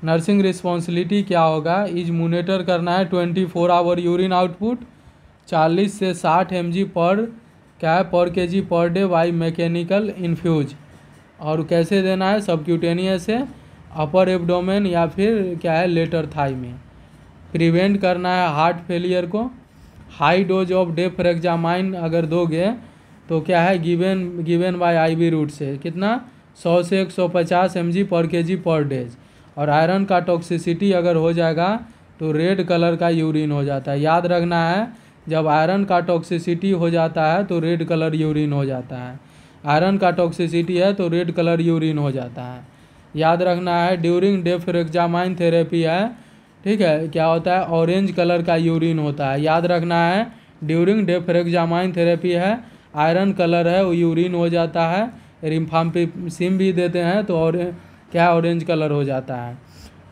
नर्सिंग रिस्पॉन्सिबिलिटी क्या होगा, इज मोनिटर करना है 24 आवर यूरिन आउटपुट, 40 से 60 mg पर kg per day by mechanical infuse, और कैसे देना है, सबक्यूटेनियस से अपर एब्डोमेन या फिर क्या है लेटर थाई में। प्रिवेंट करना है हार्ट फेलियर को। हाई डोज ऑफ डेफरेक्जामाइन अगर दोगे तो क्या है गिवन बाय IV रूट से, कितना 100 से 150 mg/kg पर डेज, और आयरन का टॉक्सिसिटी अगर हो जाएगा तो रेड कलर का यूरिन हो जाता है। याद रखना है, जब आयरन का टॉक्सिसिटी हो जाता है तो रेड कलर यूरिन हो जाता है, आयरन का टॉक्सिसिटी है तो रेड कलर यूरिन हो जाता है। याद रखना है, ड्यूरिंग डेफरेक्जामाइन थेरेपी है, ठीक है, क्या होता है ऑरेंज कलर का यूरिन होता है। याद रखना है, ड्यूरिंग डेफरेक्जामाइन थेरेपी है, आयरन कलर है वो यूरिन हो जाता है। रिम्फाम्पिसिन भी देते हैं तो और क्या ऑरेंज कलर हो जाता है।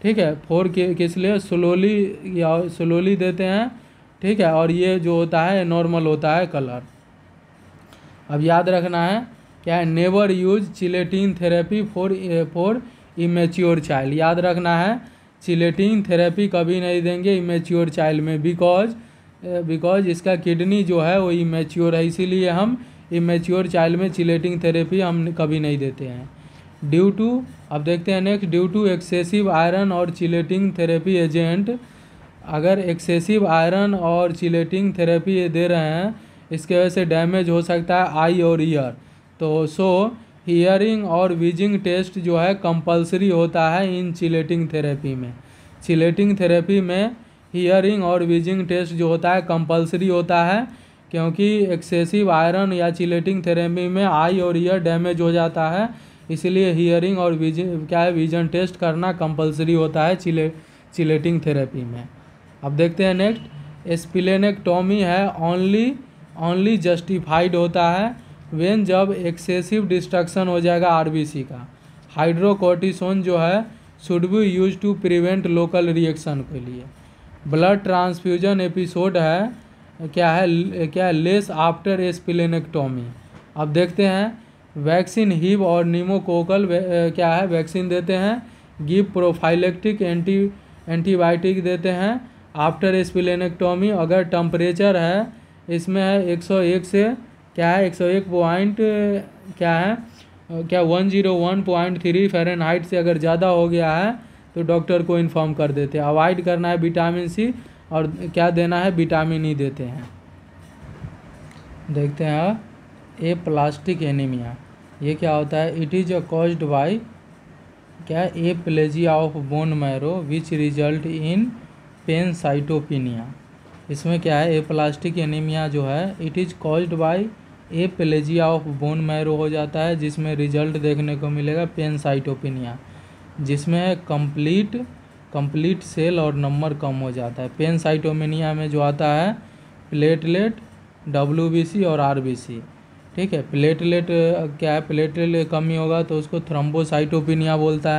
ठीक है, फोर किस लिए स्लोली देते हैं। ठीक है, और ये जो होता है नॉर्मल होता है कलर। अब याद रखना है क्या है, never use chelating therapy for immature child. याद रखना है, चिलेटिन थेरेपी कभी नहीं देंगे इमेच्योर चाइल्ड में, बिकॉज इसका किडनी जो है वो इमेच्योर है, इसीलिए हम इमेच्योर चाइल्ड में चिलेटिन थेरेपी हम कभी नहीं देते हैं। ड्यू टू, अब देखते हैं next, due to excessive iron और चिलेटिन थेरेपी एजेंट, अगर एक्सेसिव आयरन और चिलेटिन थेरेपी दे रहे हैं इसके वजह से डैमेज हो सकता है आई और ईयर, तो सो हियरिंग और विजिंग टेस्ट जो है कंपलसरी होता है इन चिलेटिन थेरेपी में। चिलेटिन थेरेपी में हियरिंग और विजिंग टेस्ट जो होता है कंपलसरी होता है, क्योंकि एक्सेसिव आयरन या चिलेटिन थेरेपी में आई और ईयर डैमेज हो जाता है, इसलिए हियरिंग और विजन टेस्ट करना कंपलसरी होता है चिलेटिन थेरेपी में। अब देखते हैं नेक्स्ट, स्प्लेनेक्टोमी है ओनली जस्टिफाइड होता है वेन जब एक्सेसिव डिस्ट्रक्शन हो जाएगा RBC का। हाइड्रोकोर्टिसोन जो है should be use to prevent local reaction के लिए। ब्लड ट्रांसफ्यूजन एपिसोड है क्या लेस आफ्टर स्प्लेनेक्टोमी। अब देखते हैं, वैक्सीन हिब और निमोकोकल क्या है वैक्सीन देते हैं, गिव प्रोफाइलेक्टिक एंटीबायोटिक देते हैं आफ्टर स्प्लेनेक्टोमी। अगर टेम्परेचर है इसमें है 101 से क्या है 101 पॉइंट क्या है 101.3 फ़ारेनहाइट से अगर ज़्यादा हो गया है तो डॉक्टर को इन्फॉर्म कर देते हैं। अवॉइड करना है विटामिन C और क्या देना है विटामिन E देते हैं। देखते हैं एप्लास्टिक एनीमिया, ये क्या होता है, इट इज़ कॉज्ड बाय क्या aplasia of bone marrow which result in pancytopenia. इसमें क्या है एप्लास्टिक एनीमिया जो है it is caused by aplasia of bone marrow हो जाता है, जिसमें रिजल्ट देखने को मिलेगा पेनसाइटोपिनिया, जिसमें है कंप्लीट कंप्लीट सेल और नंबर कम हो जाता है। पेनसाइटोमेनिया में जो आता है प्लेटलेट, WBC और RBC, ठीक है। प्लेटलेट क्या है, प्लेटलेट कमी होगा तो उसको थ्रोम्बोसाइटोपेनिया बोलते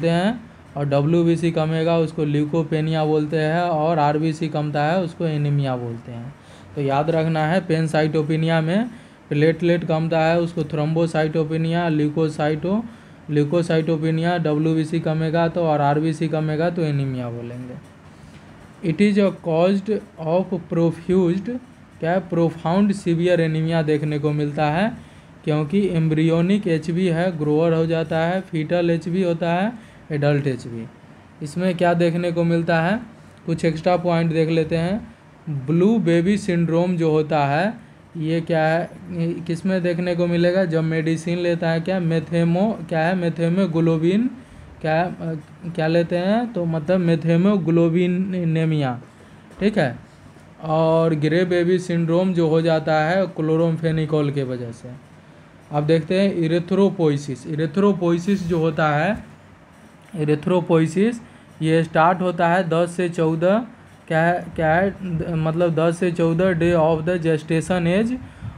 हैं, और WBC कमेगा उसको ल्यूकोपेनिया बोलते हैं, और RBC कमता है उसको एनीमिया बोलते हैं। तो याद रखना है, पेनसाइटोपेनिया में प्लेटलेट कमता है उसको थ्रोम्बोसाइटोपेनिया, ल्यूकोसाइटोपेनिया, WBC कमेगा तो, और RBC कमेगा तो एनीमिया बोलेंगे। It is a caused of profused क्या प्रोफाउंड सीवियर एनीमिया देखने को मिलता है, क्योंकि एम्ब्रियोनिक HB है, ग्रोअर हो जाता है, फीटल HB होता है, एडल्ट HB। इसमें क्या देखने को मिलता है, कुछ एक्स्ट्रा पॉइंट देख लेते हैं। ब्लू बेबी सिंड्रोम जो होता है ये क्या है, किस में देखने को मिलेगा, जब मेडिसिन लेता है क्या मेथेमोग्लोबिन क्या लेते हैं, तो मतलब मेथेमोग्लोबिनेमिया, ठीक है। और ग्रे बेबी सिंड्रोम जो हो जाता है क्लोरोम्फेनिकोल के वजह से। अब देखते हैं इरेथ्रोपोइसिस जो होता है, इरेथ्रोपोइसिस ये स्टार्ट होता है 10 से 14 मतलब 10 से 14 day of the gestation age,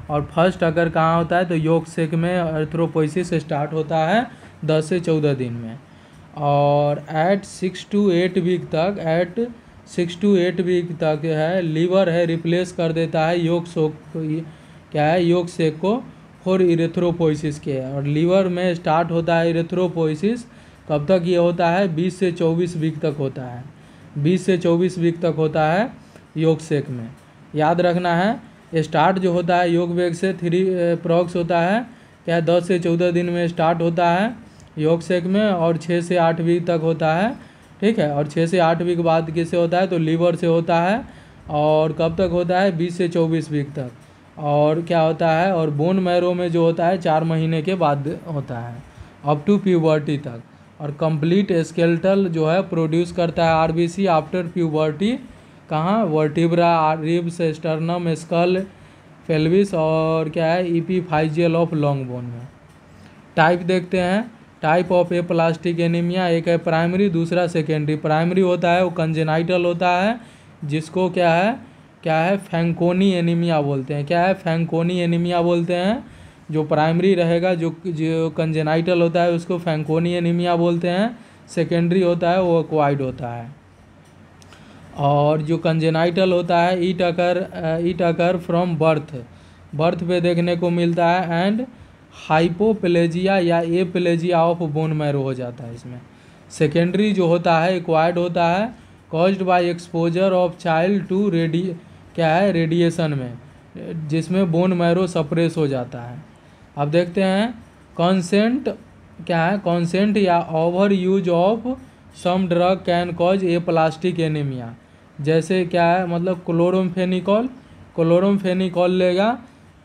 और फर्स्ट अगर कहाँ होता है तो योग सेक में इरेथ्रोपोइसिस स्टार्ट होता है 10 से 14 दिन में, और एट 6 to 8 वीक तक है लीवर है रिप्लेस कर देता है योग सेक को फॉर इरेथ्रोपोइसिस के, और लीवर में स्टार्ट होता है इरेथ्रोपोइसिस कब तक ये होता है, 20 से 24 वीक तक होता है, 20 से 24 वीक तक होता है योग सेक में। याद रखना है स्टार्ट जो होता है योग वेग से 3 प्रॉक्स होता है 10 से 14 दिन में स्टार्ट होता है योग सेक में, और 6 से 8 वीक तक होता है, ठीक है। और 6 से 8 वीक बाद किससे होता है, तो लीवर से होता है, और कब तक होता है, 20 से 24 वीक तक। और क्या होता है, और बोन मैरो में जो होता है 4 महीने के बाद होता है, अप टू प्यूबर्टी तक। और कंप्लीट स्केलेटल जो है प्रोड्यूस करता है RBC आफ्टर प्यूबर्टी, कहाँ, vertebra, ribs, sternum, skull, pelvis, और क्या है इपीफाइजियल ऑफ लॉन्ग बोन में। टाइप देखते हैं, टाइप ऑफ एप्लास्टिक एनीमिया, एक है प्राइमरी, दूसरा सेकेंडरी। प्राइमरी होता है वो कंजेनाइटल होता है, जिसको क्या है फैंकोनी एनीमिया बोलते हैं, फैंकोनी एनीमिया बोलते हैं। जो प्राइमरी रहेगा जो कंजेनाइटल होता है उसको फैंकोनी एनीमिया बोलते हैं। सेकेंडरी होता है वो एक्वायर्ड होता है। और जो कंजेनाइटल होता है इट अकर फ्रॉम बर्थ पे देखने को मिलता है, एंड हाइपोप्लेजिया या एप्लेजिया ऑफ बोन मैरो हो जाता है इसमें। सेकेंडरी जो होता है एक्वायर्ड होता है, caused by exposure of child to radiation में, जिसमें बोन मैरो सप्रेस हो जाता है। अब देखते हैं कॉन्सेंट या over use of some drug can cause aplastic anaemia. जैसे मतलब क्लोरोम्फेनिकॉल लेगा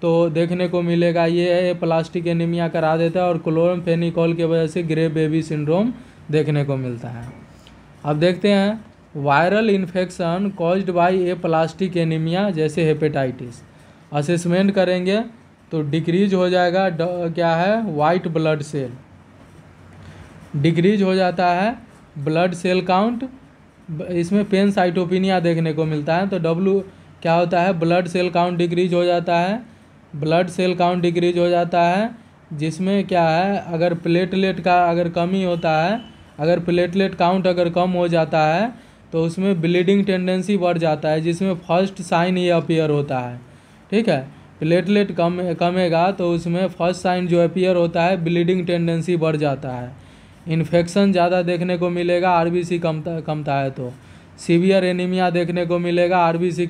तो देखने को मिलेगा ये है प्लास्टिक एनीमिया करा देता है, और क्लोरोम्फेनिकॉल की वजह से ग्रे बेबी सिंड्रोम देखने को मिलता है। अब देखते हैं viral infection caused by aplastic anaemia, जैसे हेपेटाइटिस। असेसमेंट करेंगे तो डिक्रीज हो जाएगा वाइट ब्लड सेल, डिक्रीज हो जाता है ब्लड सेल काउंट। इसमें पेनसाइटोपेनिया देखने को मिलता है, तो क्या होता है, ब्लड सेल काउंट डिक्रीज हो जाता है, जिसमें क्या है, अगर प्लेटलेट का अगर कमी होता है, अगर प्लेटलेट काउंट अगर कम हो जाता है तो उसमें ब्लीडिंग टेंडेंसी बढ़ जाता है, जिसमें फर्स्ट साइन ये अपीयर होता है, ठीक है। प्लेटलेट कमेगा तो उसमें फर्स्ट साइन जो अपीयर होता है ब्लीडिंग टेंडेंसी बढ़ जाता है। इन्फेक्शन ज़्यादा देखने को मिलेगा, RBC कमता है तो सीवियर एनीमिया देखने को मिलेगा, RBC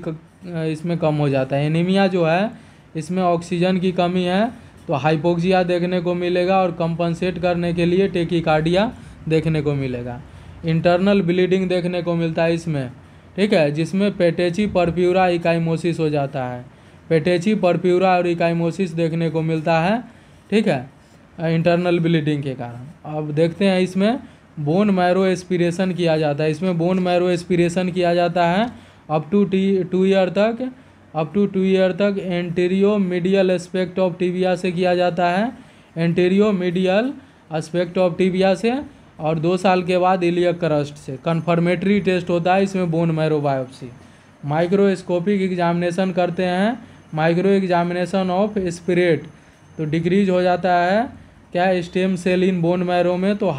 इसमें कम हो जाता है। एनीमिया जो है इसमें ऑक्सीजन की कमी है तो हाइपोक्सिया देखने को मिलेगा, और कंपनसेट करने के लिए टेकिकार्डिया देखने को मिलेगा। इंटरनल ब्लीडिंग देखने को मिलता है इसमें, ठीक है, जिसमें पेटेची परप्यूरा इकाइमोसिस हो जाता है, पेटेची परप्यूरा और इकाइमोसिस देखने को मिलता है, ठीक है, इंटरनल ब्लीडिंग के कारण। अब देखते हैं इसमें बोन मैरो एस्पिरेशन किया जाता है, इसमें बोन मैरो एस्पिरेशन किया जाता है अप टू 2 ईयर तक antero medial aspect of tibia से किया जाता है, antero medial aspect of tibia से, और 2 साल के बाद इलियक क्रस्ट से। कन्फर्मेटरी टेस्ट होता है इसमें bone marrow biopsy. Microscopic examination करते हैं, माइक्रो एग्जामिनेशन ऑफ स्पिरिट, तो डिक्रीज हो जाता है क्या stem cell in bone marrow में, तो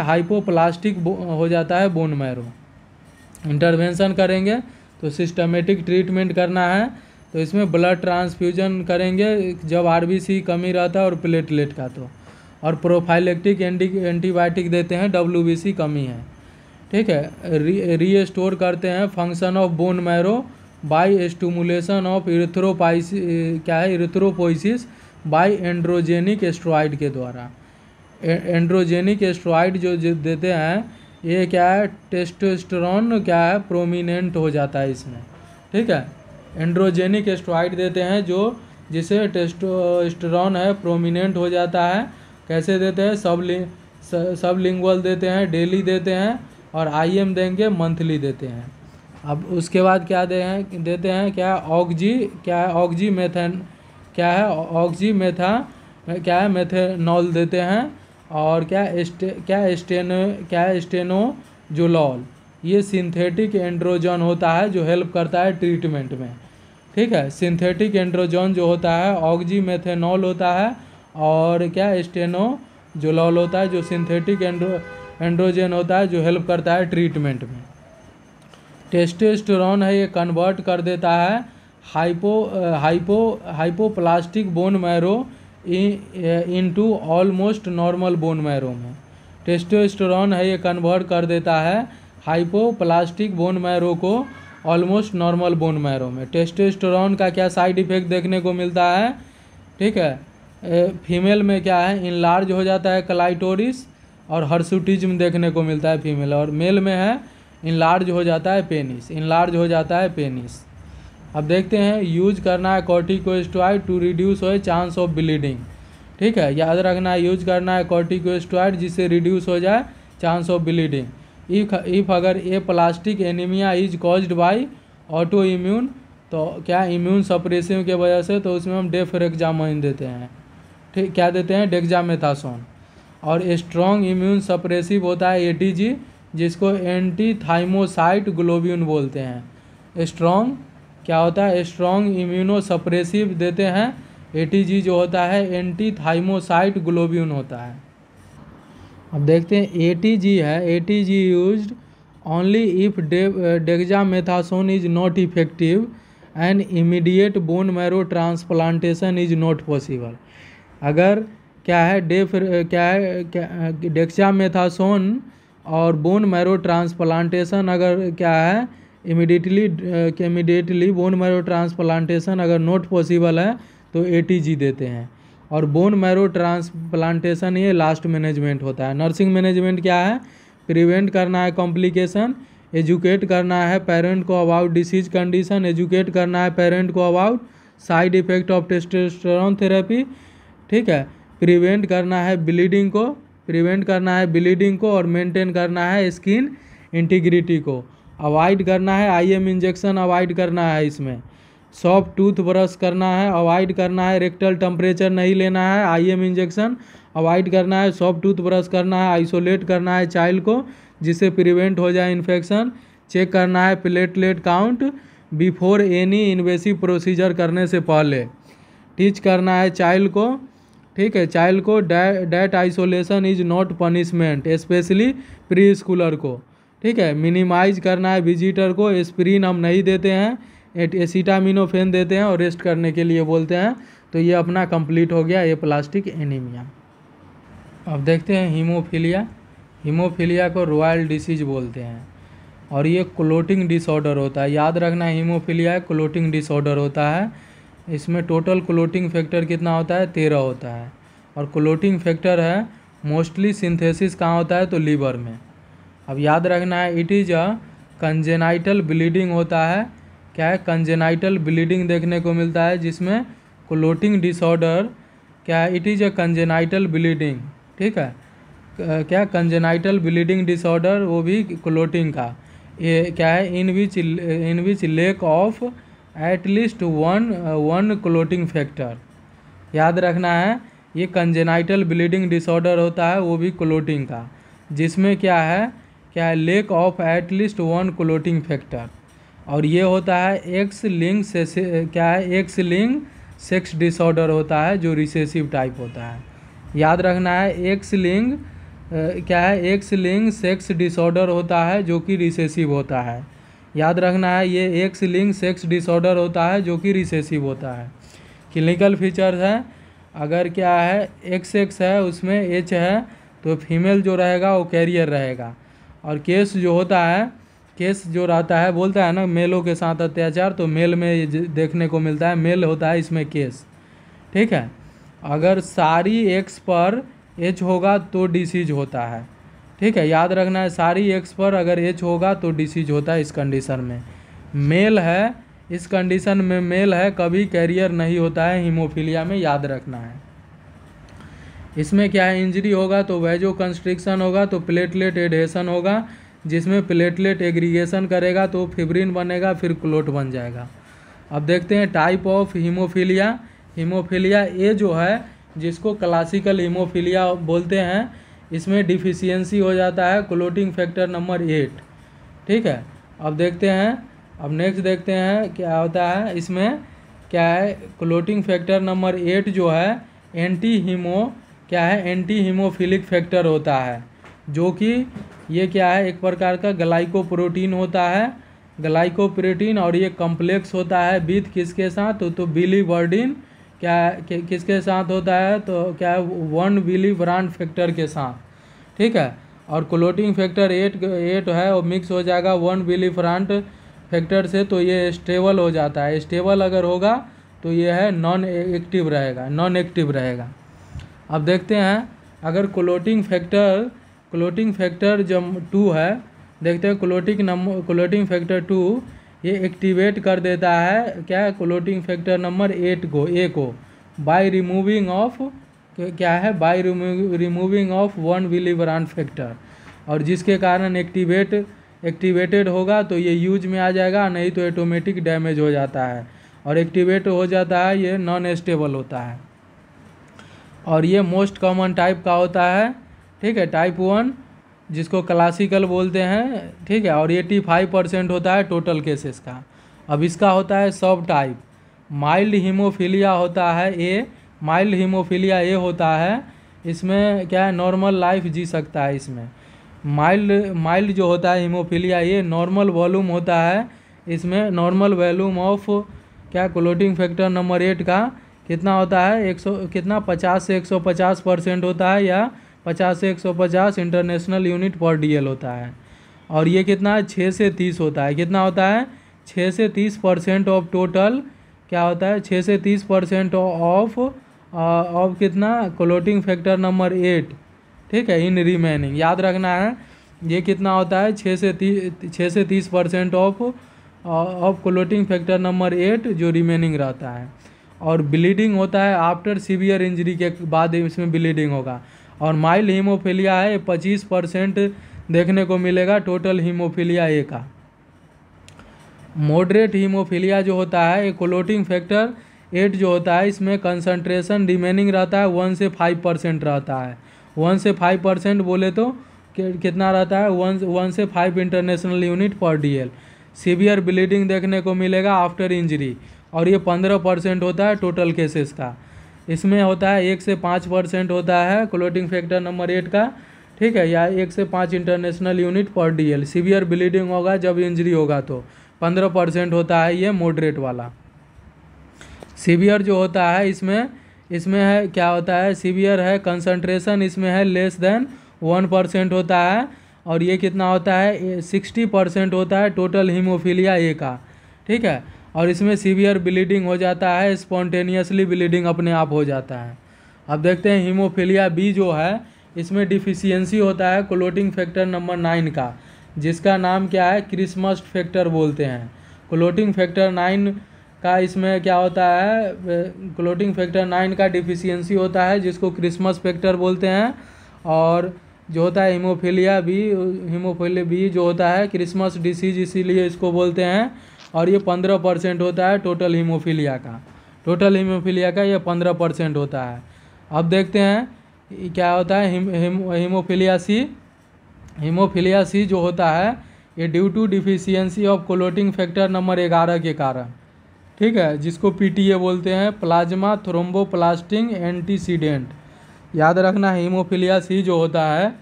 हाइपोप्लास्टिक हो जाता है बोन मैरो। इंटरवेंशन करेंगे तो सिस्टमेटिक ट्रीटमेंट करना है, तो इसमें ब्लड ट्रांसफ्यूजन करेंगे जब आरबीसी कमी रहता है और प्लेटलेट का, तो और प्रोफाइलेक्टिक एंटीबायोटिक देते हैं डब्ल्यूबीसी कमी है। ठीक है, रीस्टोर करते हैं function of bone marrow by stimulation of erythropoiesis by androgenic steroid के द्वारा। एंड्रोजेनिक स्टेरॉइड जो देते हैं ये क्या है, टेस्टोस्टेरोन क्या है प्रोमिनेंट हो जाता है इसमें। ठीक है, एंड्रोजेनिक स्टेरॉइड देते हैं जो जिससे टेस्टोस्टेरोन है प्रोमिनेंट हो जाता है। कैसे देते हैं, सबलिंगुअल देते हैं, डेली देते हैं, और आईएम देंगे मंथली देते हैं। अब उसके बाद क्या देते हैं मेथेनॉल देते हैं, और स्टेनोजोलॉल, ये सिंथेटिक एंड्रोजन होता है जो हेल्प करता है ट्रीटमेंट में। ठीक है, सिंथेटिक एंड्रोजन जो होता है ऑक्जीमेथेनॉल होता है, और स्टेनोजोलॉल होता है जो सिंथेटिक एंड्रोजन होता है जो हेल्प करता है ट्रीटमेंट में। टेस्टोस्टेरोन है ये कन्वर्ट कर देता है hypoplastic bone marrow into almost normal bone marrow में। टेस्टोस्टेरोन है ये कन्वर्ट कर देता है हाइपोप्लास्टिक बोन मैरो को ऑलमोस्ट नॉर्मल बोन मैरो में। टेस्टोस्टेरोन का क्या साइड इफेक्ट देखने को मिलता है, ठीक है, फीमेल में क्या है इनलार्ज हो जाता है क्लाइटोरिस और हर्सुटिज्म देखने को मिलता है फीमेल, और मेल में है इनलार्ज हो जाता है पेनिस। अब देखते हैं यूज करना है कॉर्टिकोस्टेरॉइड टू रिड्यूस हो चांस ऑफ ब्लीडिंग। ठीक है, याद रखना है यूज करना है कॉर्टिकोस्टेरॉइड जिससे रिड्यूस हो जाए चांस ऑफ ब्लीडिंग। इफ अगर aplastic anaemia is caused by autoimmune, तो क्या इम्यून सप्रेसिव के वजह से, तो उसमें हम डेफरेक्सामाइन देते हैं। ठीक, क्या देते हैं डेक्सामेथासोन। और स्ट्रॉन्ग इम्यून सप्रेसिव होता है एटीजी, जिसको एंटी थाइमोसाइट ग्लोब्यून बोलते हैं। स्ट्रॉन्ग क्या होता है, स्ट्रॉन्ग इम्यूनो सप्रेसिव देते हैं एटीजी जो होता है एंटी थाइमोसाइट ग्लोब्यून होता है। अब देखते हैं एटीजी है, ATG used only if dexamethasone is not effective and immediate bone marrow transplantation is not possible. अगर क्या है डेक्सामेथासोन और बोन मैरो ट्रांसप्लांटेशन अगर क्या है इमीडिएटली बोन मैरो ट्रांसप्लांटेशन अगर नॉट पॉसिबल है तो एटीजी देते हैं। और बोन मैरो ट्रांसप्लांटेशन ये लास्ट मैनेजमेंट होता है। नर्सिंग मैनेजमेंट क्या है, प्रिवेंट करना है कॉम्प्लिकेशन, एजुकेट करना है पेरेंट को अबाउट डिसीज कंडीशन, एजुकेट करना है पेरेंट को about side effect of testosterone therapy. ठीक है, प्रिवेंट करना है ब्लीडिंग को और मेंटेन करना है स्किन इंटीग्रिटी को। अवॉइड करना है आईएम इंजेक्शन, अवॉइड करना है इसमें। सॉफ्ट टूथ ब्रश करना है, अवॉइड करना है रेक्टल टेम्परेचर नहीं लेना है, आईएम इंजेक्शन अवॉइड करना है, सॉफ्ट टूथ ब्रश करना है, आइसोलेट करना है चाइल्ड को जिससे प्रिवेंट हो जाए इन्फेक्शन। चेक करना है platelet count before any invasive procedure करने से पहले। टीच करना है चाइल्ड को, ठीक है, चाइल्ड को that isolation is not punishment, specially preschooler को। ठीक है, मिनिमाइज करना है विजिटर को, एस्पिरिन हम नहीं देते हैं, एसिटामिनोफेन देते हैं और रेस्ट करने के लिए बोलते हैं। तो ये अपना कंप्लीट हो गया ये प्लास्टिक एनीमिया। अब देखते हैं हीमोफीलिया को रॉयल डिसीज बोलते हैं और ये क्लोटिंग डिसऑर्डर होता है। याद रखना हीमोफीलिया क्लोटिंग डिसऑर्डर होता है। इसमें टोटल क्लोटिंग फैक्टर कितना होता है, 13 होता है। और क्लोटिंग फैक्टर है मोस्टली सिंथेसिस कहाँ होता है, तो लीवर में। अब याद रखना है it is a congenital bleeding होता है। क्या है, कंजेनाइटल ब्लीडिंग देखने को मिलता है जिसमें क्लोटिंग डिसऑर्डर क्या है, it is a congenital bleeding. ठीक है, क्या कंजेनाइटल ब्लीडिंग डिसऑर्डर वो भी क्लोटिंग का। ये क्या है, in which lack of at least one clotting factor. याद रखना है ये कंजेनाइटल ब्लीडिंग डिसऑर्डर होता है, वो भी क्लोटिंग का, जिसमें क्या है lack of at least one clotting factor. और ये होता है एक्स लिंक से एक्स लिंक सेक्स डिसऑर्डर होता है, जो रिसेसिव टाइप होता है। याद रखना है X link x link sex disorder होता है जो कि रिसेसिव होता है। याद रखना है ये एक्स लिंक सेक्स डिसऑर्डर होता है जो कि रिसेसिव होता है। क्लिनिकल फीचर्स है, अगर क्या है XX है उसमें H है तो फीमेल जो रहेगा वो कैरियर रहेगा। और केस जो रहता है, बोलता है ना मेलों के साथ अत्याचार, तो मेल में देखने को मिलता है, मेल होता है इसमें केस। ठीक है, अगर सारी X पर H होगा तो डिसीज होता है। ठीक है, याद रखना है सारी X पर अगर H होगा तो डिसीज होता है। इस कंडीशन में मेल है, इस कंडीशन में मेल है, कभी कैरियर नहीं होता है हीमोफीलिया में, याद रखना है। इसमें क्या है, इंजरी होगा तो वैजो कंस्ट्रिक्शन होगा तो प्लेटलेट एडहेशन होगा, जिसमें प्लेटलेट एग्रीगेशन करेगा तो फिब्रिन बनेगा, फिर क्लोट बन जाएगा। अब देखते हैं type of haemophilia. Haemophilia A जो है, जिसको क्लासिकल हीमोफीलिया बोलते हैं, इसमें डिफिशियंसी हो जाता है क्लोटिंग फैक्टर नंबर 8। ठीक है, अब देखते हैं, अब नेक्स्ट देखते हैं क्या होता है। इसमें क्या है, क्लोटिंग फैक्टर नंबर 8 जो है एंटी हीमोफिलिक फैक्टर होता है, जो कि ये क्या है, एक प्रकार का ग्लाइकोप्रोटीन होता है, ग्लाइकोप्रोटीन। और ये कम्प्लेक्स होता है विथ किसके साथ, तो बिलीवर्डिन किसके साथ होता है, तो क्या है 1 बिलीवरान फैक्टर के साथ। ठीक है, और क्लोटिंग फैक्टर 8 है और मिक्स हो जाएगा 1 बिलीवरान फैक्टर से, तो ये स्टेबल हो जाता है। स्टेबल अगर होगा तो ये है नॉन एक्टिव रहेगा। अब देखते हैं, अगर क्लोटिंग फैक्टर जब 2 है, देखते हैं क्लोटिंग फैक्टर 2 ये एक्टिवेट कर देता है क्या, क्लोटिंग फैक्टर नंबर 8 को बाय रिमूविंग ऑफ 1 बिलीवरान फैक्टर, और जिसके कारण एक्टिवेटेड होगा तो ये यूज में आ जाएगा, नहीं तो ऑटोमेटिक डैमेज हो जाता है। और एक्टिवेट हो जाता है, ये नॉन स्टेबल होता है। और ये मोस्ट कॉमन टाइप का होता है। ठीक है, टाइप 1 जिसको क्लासिकल बोलते हैं। ठीक है, और 85% होता है टोटल केसेस का। अब इसका होता है सब टाइप। माइल्ड हीमोफीलिया होता है माइल्ड हीमोफीलिया ए होता है, इसमें क्या है नॉर्मल लाइफ जी सकता है। इसमें माइल्ड जो होता है हीमोफीलिया ये नॉर्मल वॉल्यूम होता है, इसमें normal volume of clotting factor number 8 का कितना होता है, 50 से 150% होता है, या 50 से 150 इंटरनेशनल यूनिट पर DL होता है। और ये कितना है, 6 से 30 होता है। कितना होता है, 6 से 30% ऑफ टोटल क्या होता है, 6 से 30% ऑफ कितना, क्लोटिंग फैक्टर नंबर 8। ठीक है, इन रिमेनिंग याद रखना है ये कितना होता है, 6 से 30% ऑफ क्लोटिंग फैक्टर नंबर 8 जो रिमेनिंग रहता है। और ब्लीडिंग होता है आफ्टर सीवियर इंजरी के बाद इसमें ब्लीडिंग होगा। और माइल्ड हीमोफीलिया है 25% देखने को मिलेगा टोटल हीमोफीलिया ए का। मॉडरेट हीमोफीलिया जो होता है, क्लोटिंग फैक्टर 8 जो होता है, इसमें कंसंट्रेशन रिमेनिंग रहता है 1 से 5% रहता है। 1 से 5% बोले तो कितना रहता है, 1 से 5 इंटरनेशनल यूनिट पर DL। सीवियर ब्लीडिंग देखने को मिलेगा आफ्टर इंजरी, और ये 15% होता है टोटल केसेस का। इसमें होता है 1 से 5% होता है क्लोटिंग फैक्टर नंबर 8 का। ठीक है, या 1 से 5 इंटरनेशनल यूनिट पर DL। सीवियर ब्लीडिंग होगा जब इंजरी होगा तो 15% होता है ये मॉडरेट वाला। सीवियर जो होता है इसमें है क्या होता है, सीवियर है कंसंट्रेशन इसमें है लेस देन 1% होता है, और ये कितना होता है, 60% होता है टोटल हीमोफीलिया ए का। ठीक है, और इसमें सीवियर ब्लीडिंग हो जाता है, स्पॉन्टेनियसली ब्लीडिंग अपने आप हो जाता है। अब देखते हैं हीमोफीलिया बी जो है, इसमें डिफिशियंसी होता है क्लोटिंग फैक्टर नंबर 9 का, जिसका नाम क्या है, क्रिसमस फैक्टर बोलते हैं। क्लोटिंग फैक्टर 9 का इसमें क्या होता है, क्लोटिंग फैक्टर 9 का डिफिशियंसी होता है, जिसको क्रिसमस फैक्टर बोलते हैं। और जो होता है हीमोफीलिया बी जो होता है क्रिसमस डिसीज, इसीलिए इसको बोलते हैं। और ये 15% होता है टोटल हीमोफीलिया का। ये 15% होता है। अब देखते हैं क्या होता है हीमोफीलिया सी। हीमोफीलिया सी जो होता है ये due to deficiency of clotting factor number 11 के कारण, ठीक है, जिसको पीटीए बोलते हैं, प्लाज्मा थ्रोम्बोप्लास्टिक एंटीसीडेंट। याद रखना हीमोफीलिया सी जो होता है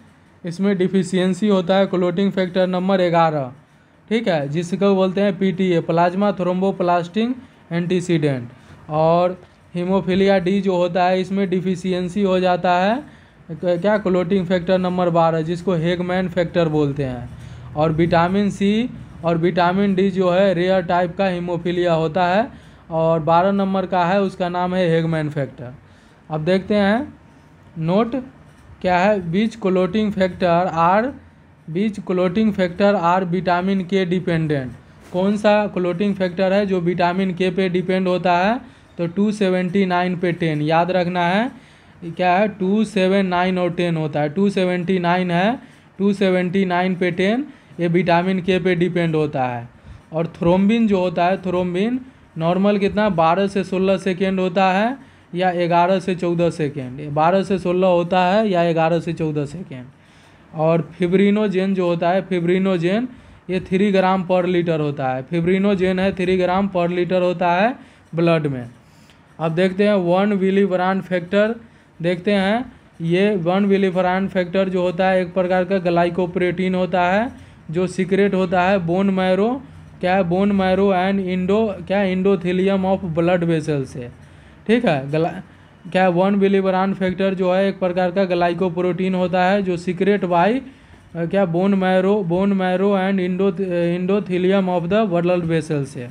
इसमें डिफिशियंसी होता है कोलोटिंग फैक्टर नंबर 11, ठीक है, जिसको बोलते हैं पीटीए, प्लाज्मा थ्रोम्बोप्लास्टिक एंटीसीडेंट। और हीमोफीलिया डी जो होता है इसमें डिफिशियंसी हो जाता है क्या, क्लोटिंग फैक्टर नंबर 12, जिसको हेगमैन फैक्टर बोलते हैं। और विटामिन सी और विटामिन डी जो है रेयर टाइप का हीमोफीलिया होता है और 12 नंबर का है, उसका नाम है हेगमैन फैक्टर। अब देखते हैं नोट क्या है, बीच क्लोटिंग फैक्टर आर विटामिन के डिपेंडेंट। कौन सा क्लोटिंग फैक्टर है जो विटामिन के पे डिपेंड होता है, तो 279 पे 10, याद रखना है क्या है 279 और 10 होता है, 279 है, 279 पे 10 ये विटामिन के पे डिपेंड होता है। और थ्रोम्बिन जो होता है, थ्रोम्बिन नॉर्मल कितना 12 से 16 सेकेंड होता है या 11 से 14 सेकेंड, 12 से 16 होता है या 11 से 14 सेकेंड। और फिब्रिनोजेन जो होता है, फिब्रिनोजेन ये 3 ग्राम पर लीटर होता है, फिब्रिनोजेन है 3 ग्राम पर लीटर होता है ब्लड में। अब देखते हैं 1 विलिब्रांड फैक्टर, देखते हैं ये 1 विलिब्रांड फैक्टर जो होता है एक प्रकार का ग्लाइकोप्रोटीन होता है जो सीक्रेट होता है बोन मैरो, क्या है bone marrow and endothelium of blood vessel से, ठीक है। क्या 1 विलिब्रांड फैक्टर जो है एक प्रकार का ग्लाइकोप्रोटीन होता है जो सीक्रेट बाय क्या bone marrow and endothelium of the blood vessel से,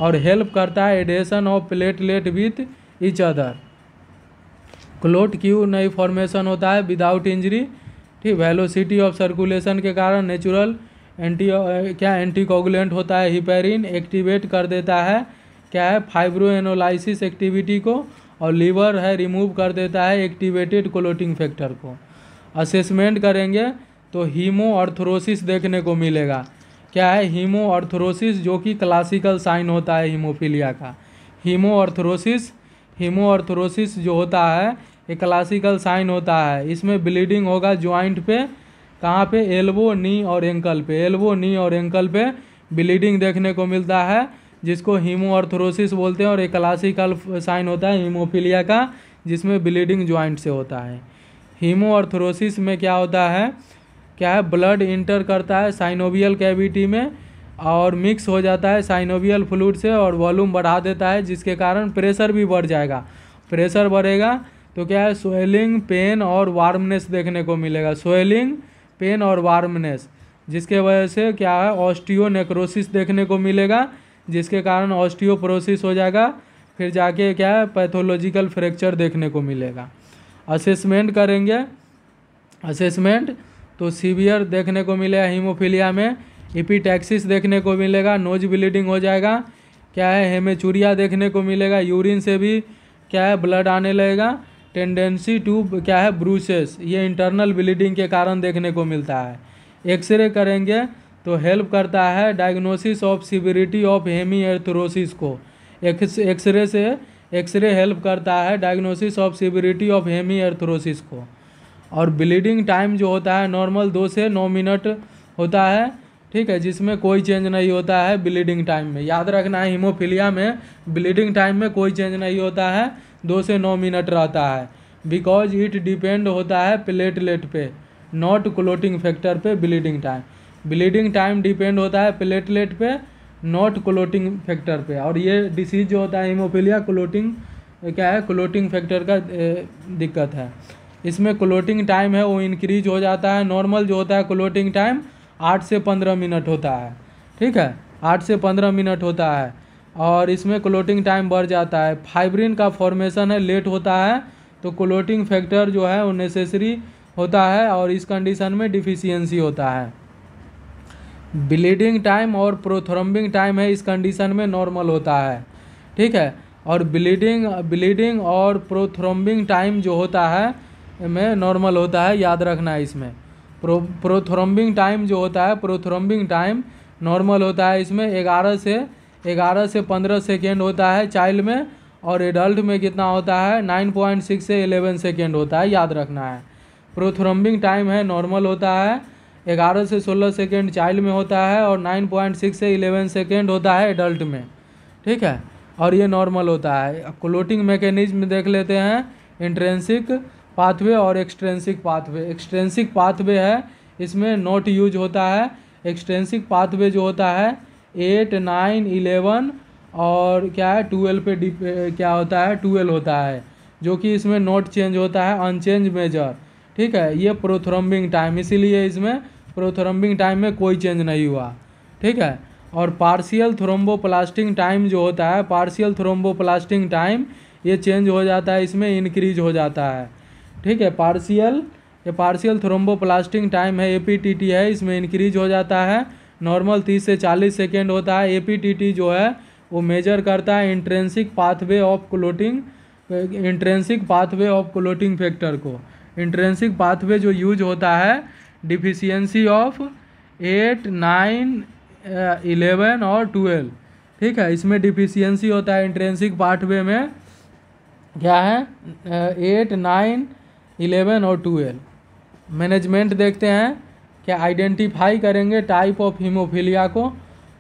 और हेल्प करता है adhesion of platelet with each other. Clot क्यों नई फॉर्मेशन होता है विदाउट इंजरी, ठीक, वेलोसिटी ऑफ सर्कुलेशन के कारण नेचुरल एंटीकोगुलेंट होता है हिपेरिन, एक्टिवेट कर देता है क्या है फाइब्रोएनोलाइसिस एक्टिविटी को, और लीवर है रिमूव कर देता है एक्टिवेटेड क्लोटिंग फैक्टर को। असेसमेंट करेंगे तो हीमोआर्थरोसिस देखने को मिलेगा, क्या है हीमोआर्थरोसिस, जो कि क्लासिकल साइन होता है हीमोफीलिया का। हीमोआर्थरोसिस जो होता है ये क्लासिकल साइन होता है। इसमें ब्लीडिंग होगा ज्वाइंट पे, कहाँ पे, एल्बो नी और एंकल पे, एल्बो नी और एंकल पे ब्लीडिंग देखने को मिलता है, जिसको हीमोआर्थरोसिस बोलते हैं। और एक क्लासिकल साइन होता है हीमोफीलिया का जिसमें ब्लीडिंग ज्वाइंट से होता है। हीमोआर्थरोसिस में क्या होता है, क्या है ब्लड इंटर करता है साइनोवियल कैविटी में और मिक्स हो जाता है साइनोवियल फ्लूइड से और वॉल्यूम बढ़ा देता है, जिसके कारण प्रेशर भी बढ़ जाएगा। प्रेशर बढ़ेगा तो क्या है स्वेलिंग, पेन और वार्मनेस देखने को मिलेगा, स्वेलिंग, पेन और वार्मनेस, जिसके वजह से क्या है ऑस्टियोनेक्रोसिस देखने को मिलेगा, जिसके कारण ऑस्टियोपोरोसिस हो जाएगा, फिर जाके क्या है पैथोलॉजिकल फ्रैक्चर देखने को मिलेगा। असेसमेंट करेंगे, असेसमेंट तो सीवियर देखने को मिलेगा हीमोफीलिया में, एपिटैक्सिस देखने को मिलेगा, नोज ब्लीडिंग हो जाएगा, क्या है हेमेचूरिया देखने को मिलेगा, यूरिन से भी क्या है ब्लड आने लगेगा, टेंडेंसी टू क्या है ब्रूसेस, ये इंटरनल ब्लीडिंग के कारण देखने को मिलता है। एक्सरे करेंगे तो हेल्प करता है डायग्नोसिस ऑफ सिविरिटी ऑफ हेमीएर्थरोसिस को, एक्सरे हेल्प करता है डायग्नोसिस ऑफ सिविरिटी ऑफ हेमीएर्थरोसिस को। और ब्लीडिंग टाइम जो होता है नॉर्मल 2 से 9 मिनट होता है, ठीक है, जिसमें कोई चेंज नहीं होता है ब्लीडिंग टाइम में। याद रखना है हीमोफीलिया में ब्लीडिंग टाइम में कोई चेंज नहीं होता है, 2 से 9 मिनट रहता है, बिकॉज इट डिपेंड होता है प्लेटलेट पे, नॉट क्लोटिंग फैक्टर पे। ब्लीडिंग टाइम डिपेंड होता है प्लेटलेट पे, नॉट क्लोटिंग फैक्टर पे। और ये डिसीज जो होता है हीमोफीलिया क्लोटिंग क्या है क्लोटिंग फैक्टर का दिक्कत है। इसमें क्लोटिंग टाइम है वो इंक्रीज हो जाता है, नॉर्मल जो होता है क्लोटिंग टाइम 8 से 15 मिनट होता है, ठीक है, 8 से 15 मिनट होता है, और इसमें क्लोटिंग टाइम बढ़ जाता है। फाइब्रिन का फॉर्मेशन है लेट होता है, तो क्लोटिंग फैक्टर जो है वो नेसेसरी होता है, और इस कंडीशन में डिफिशियंसी होता है। ब्लीडिंग टाइम और प्रोथ्रोम्बिंग टाइम है इस कंडीशन में नॉर्मल होता है, ठीक है। और ब्लीडिंग और प्रोथ्रोम्बिंग टाइम जो होता है में नॉर्मल होता है, याद रखना है इसमें। प्रोथ्रोम्बिंग टाइम जो होता है, प्रोथ्रोम्बिंग टाइम नॉर्मल होता है, इसमें 11 से 15 सेकेंड होता है चाइल्ड में, और एडल्ट में कितना होता है 9.6 से 11 सेकेंड होता है, याद रखना है। प्रोथ्रोम्बिंग टाइम है नॉर्मल होता है 11 से 16 सेकेंड चाइल्ड में होता है और 9.6 से 11 सेकेंड होता है एडल्ट में, ठीक है, और ये नॉर्मल होता है। अब क्लोटिंग मैकेनिज्म देख लेते हैं, इंट्रेंसिक पाथवे और एक्सट्रेंसिक पाथवे। एक्सट्रेंसिक पाथवे है इसमें नॉट यूज होता है। एक्सट्रेंसिक पाथवे जो होता है 8, 9, 11 और क्या है 12 पे क्या होता है 12 होता है, जो कि इसमें नोट चेंज होता है अनचेंज मेजर, ठीक है। ये प्रोथ्रोम्बिंग टाइम, इसीलिए इसमें प्रोथ्रोम्बिंग टाइम में कोई चेंज नहीं हुआ, ठीक है। और पार्शियल थ्रोम्बोप्लास्टिक टाइम जो होता है, पार्शियल थ्रोम्बोप्लास्टिक टाइम ये चेंज हो जाता है, इसमें इंक्रीज हो जाता है, ठीक है। ये पार्शियल थ्रोम्बोप्लास्टिक टाइम है APTT है, इसमें इंक्रीज हो जाता है। नॉर्मल 30 से 40 सेकेंड होता है। APTT जो है वो मेजर करता है intrinsic pathway of clotting, intrinsic pathway of clotting factor को। इंट्रेंसिक पाथवे जो यूज होता है डिफिशियंसी ऑफ 8, 9, 11 और 12, ठीक है, इसमें डिफिशियंसी होता है इंट्रेंसिक पाथवे में, क्या है 8, 9, 11 और 12। मैनेजमेंट देखते हैं, क्या आइडेंटिफाई करेंगे टाइप ऑफ हीमोफीलिया को।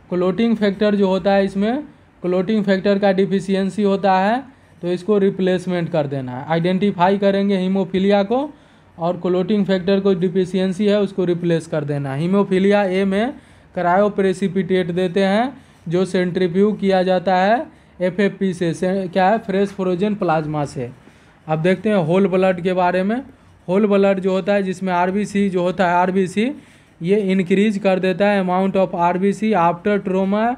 क्लोटिंग फैक्टर जो होता है, इसमें क्लोटिंग फैक्टर का डिफिशियंसी होता है तो इसको रिप्लेसमेंट कर देना है। आइडेंटिफाई करेंगे हीमोफीलिया को और क्लोटिंग फैक्टर को डिफिशियंसी है उसको रिप्लेस कर देना। हीमोफीलिया ए में क्रायोप्रेसिपिटेट देते हैं जो सेंट्रीफ्यूज किया जाता है FFP से क्या है फ्रेश फ्रोजन प्लाज्मा से। अब देखते हैं होल ब्लड के बारे में। होल ब्लड जो होता है जिसमें RBC जो होता है RBC ये इंक्रीज कर देता है amount of RBC after trauma,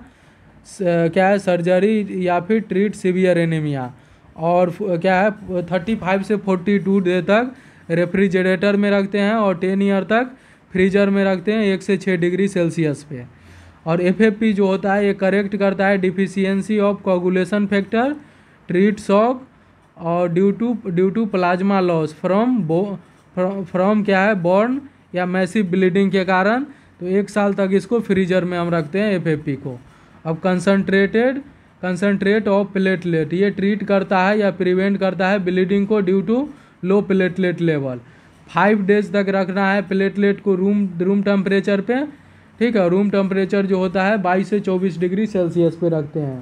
क्या है सर्जरी या फिर ट्रीट सीवियर एनीमिया। और क्या है 35 से 42 डे तक रेफ्रिजरेटर में रखते हैं और 10 ईयर तक फ्रीजर में रखते हैं 1 से 6 डिग्री सेल्सियस पे। और FFP जो होता है ये करेक्ट करता है deficiency of coagulation factor, treat shock और due to plasma loss from क्या है बॉर्न या मैसिव ब्लीडिंग के कारण। तो 1 साल तक इसको फ्रीजर में हम रखते हैं FFP को। अब कंसनट्रेट ऑफ प्लेटलेट ये ट्रीट करता है या प्रिवेंट करता है ब्लीडिंग को due to low platelet level. 5 days तक रखना है प्लेटलेट को रूम टेम्परेचर पे, ठीक है। रूम टेम्परेचर जो होता है 22 से 24 डिग्री सेल्सियस पे रखते हैं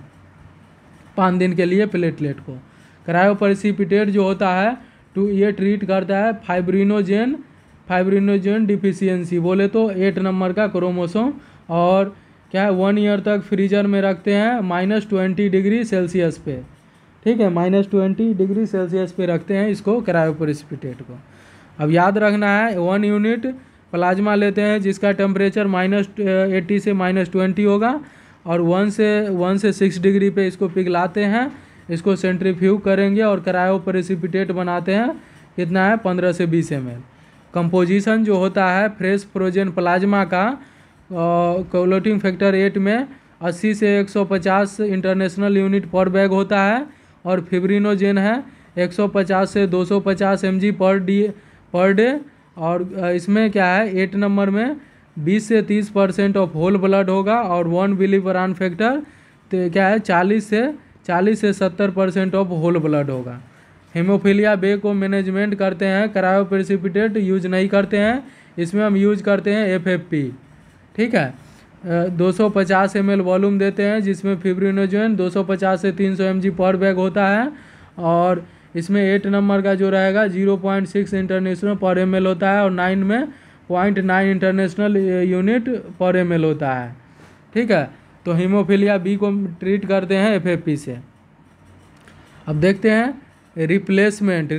5 दिन के लिए प्लेटलेट को। क्रायोप्रेसिपिटेट जो होता है ये ट्रीट करता है फाइब्रिनोजेन डिफिशियंसी, बोले तो 8 नंबर का क्रोमोसोम। और क्या है 1 ईयर तक फ्रीजर में रखते हैं -20 डिग्री सेल्सियस पे, ठीक है, -20 डिग्री सेल्सियस पे रखते हैं इसको क्रायोप्रेसिपिटेट को। अब याद रखना है 1 यूनिट प्लाज्मा लेते हैं जिसका टेम्परेचर -80 से -20 होगा और 1 से 6 डिग्री पे इसको पिघलाते हैं, इसको सेंट्रीफ्यूज करेंगे और क्रायोप्रेसिपिटेट बनाते हैं। कितना है 15 से 20 ml। कंपोजिशन जो होता है फ्रेश फ्रोजन प्लाज्मा का क्लोटिंग फैक्टर 8 में 80 से 150 इंटरनेशनल यूनिट पर बैग होता है और फिब्रिनोजेन है 150 से 250 mg पर डे। और इसमें क्या है 8 नंबर में 20 से 30% ऑफ होल ब्लड होगा और 1 बिलीवरान फैक्टर तो क्या है 40 से 70% ऑफ होल ब्लड होगा। हीमोफीलिया बे को मैनेजमेंट करते हैं, क्रायोप्रेसिपिटेट यूज नहीं करते हैं, इसमें हम यूज करते हैं FFP, ठीक है। 250 ml वॉल्यूम देते हैं जिसमें फिब्रिनोजेन 250 से 300 mg पर बैग होता है और इसमें 8 नंबर का जो रहेगा 0.6 इंटरनेशनल पर ml होता है और 9 में 0.9 इंटरनेशनल यूनिट पर ml होता है, ठीक है। तो हीमोफीलिया बी को ट्रीट करते हैं FFP से। अब देखते हैं replacement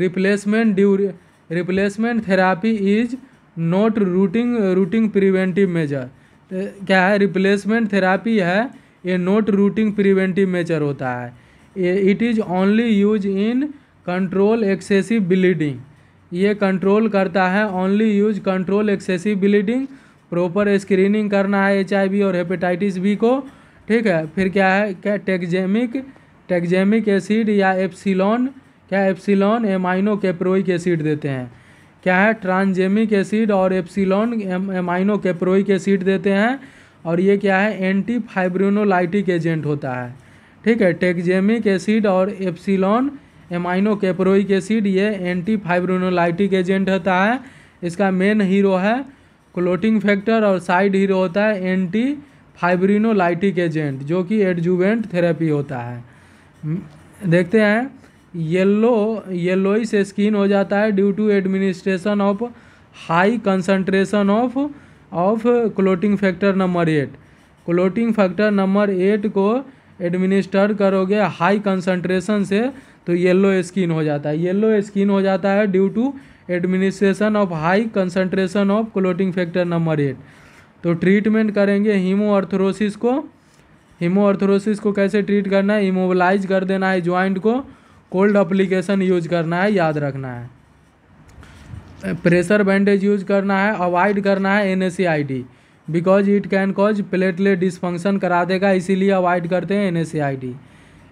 therapy is not routing preventive measure. क्या है रिप्लेसमेंट थेरापी है ये नॉट रूटिंग प्रिवेंटिव मेजर होता है। It is only use in control excessive bleeding, ये कंट्रोल करता है only use control excessive bleeding. Proper screening करना है HIV और हेपेटाइटिस बी को, ठीक है। फिर क्या है क्या टेक्जेमिक एसिड या एप्सिलॉन एमाइनो कैप्रोइक एसिड देते हैं। क्या है ट्रांसजेमिक एसिड और एप्सिलॉन एमाइनो कैप्रोइक एसिड देते हैं और ये क्या है एंटी फाइब्रिनोलाइटिक एजेंट होता है, ठीक है। टेक्जेमिक एसिड और एप्सिलॉन एमाइनो कैप्रोइक एसिड ये एंटी फाइब्रिनोलाइटिक एजेंट होता है। इसका मेन हीरो है क्लोटिंग फैक्टर और साइड हीरो होता है एंटी फाइब्रिनोलाइटिक एजेंट जो कि एडजुवेंट थेरेपी होता है। देखते हैं येलोइश स्किन हो जाता है due to administration of high concentration of clotting factor number 8। Clotting factor number 8 को एडमिनिस्टर करोगे हाई कंसंट्रेशन से तो येलो स्किन हो जाता है। येलो स्किन हो जाता है due to administration of high concentration of clotting factor number 8। तो ट्रीटमेंट करेंगे हीमोआर्थरोसिस को। हीमोआर्थरोसिस को कैसे ट्रीट करना है, इमोबिलाइज कर देना है जॉइंट को, कोल्ड एप्लीकेशन यूज करना है, याद रखना है। प्रेशर बैंडेज यूज करना है, अवॉइड करना है NSAID because it can cause platelet dysfunction करा देगा, इसीलिए अवॉइड करते हैं NSAID।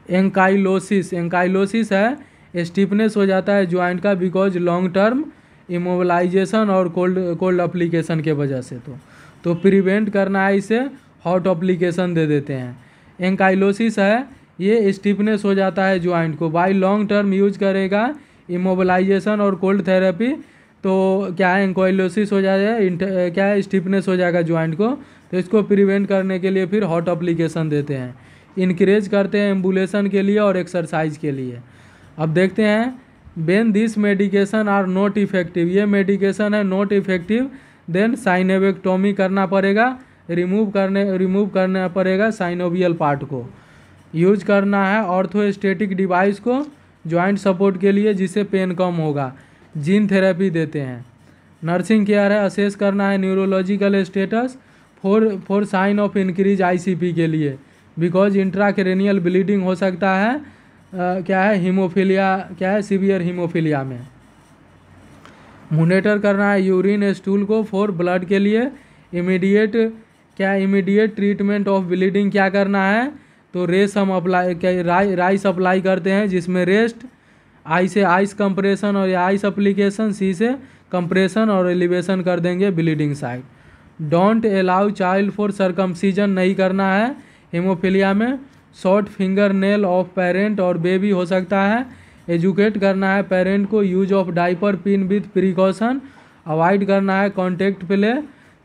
एंकाइलोसिस है स्टिफनेस हो जाता है जॉइंट का बिकॉज लॉन्ग टर्म इमोबिलाइजेशन और कोल्ड एप्लीकेशन के वजह से। तो प्रिवेंट करना है, इसे हॉट एप्लीकेशन दे देते हैं। एंकाइलोसिस है ये स्टिफनेस हो जाता है जॉइंट को, बाई लॉन्ग टर्म यूज करेगा इमोबिलाइजेशन और कोल्ड थेरेपी तो क्या है एंकाइलोसिस हो जाएगा, क्या है स्टिफनेस हो जाएगा जॉइंट को। तो इसको प्रिवेंट करने के लिए फिर हॉट एप्लीकेशन देते हैं। इनक्रेज करते हैं एम्बुलेशन के लिए और एक्सरसाइज के लिए। अब देखते हैं when this medication are not effective, ये मेडिकेशन है नॉट इफेक्टिव देन साइनोवेक्टोमी करना पड़ेगा, रिमूव करना पड़ेगा साइनोवियल पार्ट को। यूज करना है ऑर्थोस्टेटिक डिवाइस को जॉइंट सपोर्ट के लिए जिससे पेन कम होगा। जीन थेरेपी देते हैं। नर्सिंग केयर है, असेस करना है neurological status for sign of increase ICP के लिए बिकॉज इंट्राक्रेनियल ब्लीडिंग हो सकता है क्या है हीमोफीलिया, क्या है सीवियर हीमोफीलिया में। मॉनिटर करना है यूरिन स्टूल को फॉर ब्लड के लिए। इमीडिएट ट्रीटमेंट ऑफ ब्लीडिंग क्या करना है तो रेस हम राइस अप्लाई करते हैं जिसमें रेस्ट, आई से आइस कंप्रेशन और आइस अप्लीकेशन, सी से कंप्रेशन और एलिवेशन कर देंगे bleeding side. Don't allow child for circumcision नहीं करना है हेमोफीलिया में। Short finger nail of parent और बेबी हो सकता है। एजुकेट करना है पेरेंट को use of diaper pin with precaution. Avoid करना है कॉन्टेक्ट प्ले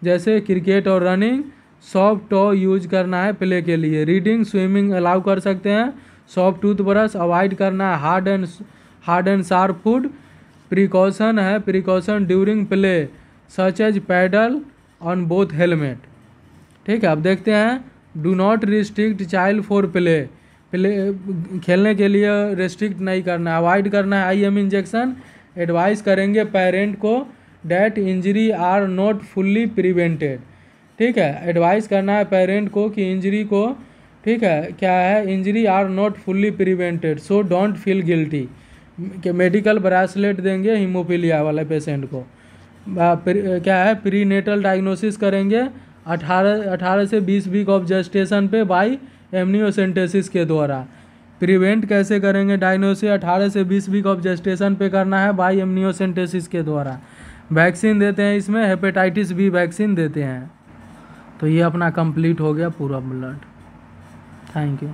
जैसे क्रिकेट और रनिंग। सॉफ्ट टॉ यूज करना है प्ले के लिए। रीडिंग स्विमिंग अलाउ कर सकते हैं। सॉफ्ट टूथब्रश अवॉइड करना है hard and sharp food. Precaution during play such as paddle on both helmet. ठीक है, अब देखते हैं do not restrict child for play खेलने के लिए रेस्ट्रिक्ट नहीं करना, अवॉइड करना है IM इंजेक्शन। एडवाइस करेंगे पेरेंट को that injury are not fully prevented. ठीक है, एडवाइस करना है पेरेंट को कि इंजरी को, ठीक है, क्या है injury are not fully prevented so don't feel guilty. कि मेडिकल ब्रेसलेट देंगे हीमोफीलिया वाले पेशेंट को। क्या है प्रीनेटल डायग्नोसिस करेंगे 18 से 20 वीक ऑफ जेस्टेशन पे बाई एमनियोसेंटेसिस के द्वारा। प्रिवेंट कैसे करेंगे डायग्नोसिस 18 से 20 वीक ऑफ जेस्टेशन पे करना है बाई एमनियोसेंटेसिस के द्वारा। वैक्सीन देते हैं इसमें हेपेटाइटिस B वैक्सीन देते हैं। तो ये अपना कंप्लीट हो गया पूरा ब्लड। Thank you.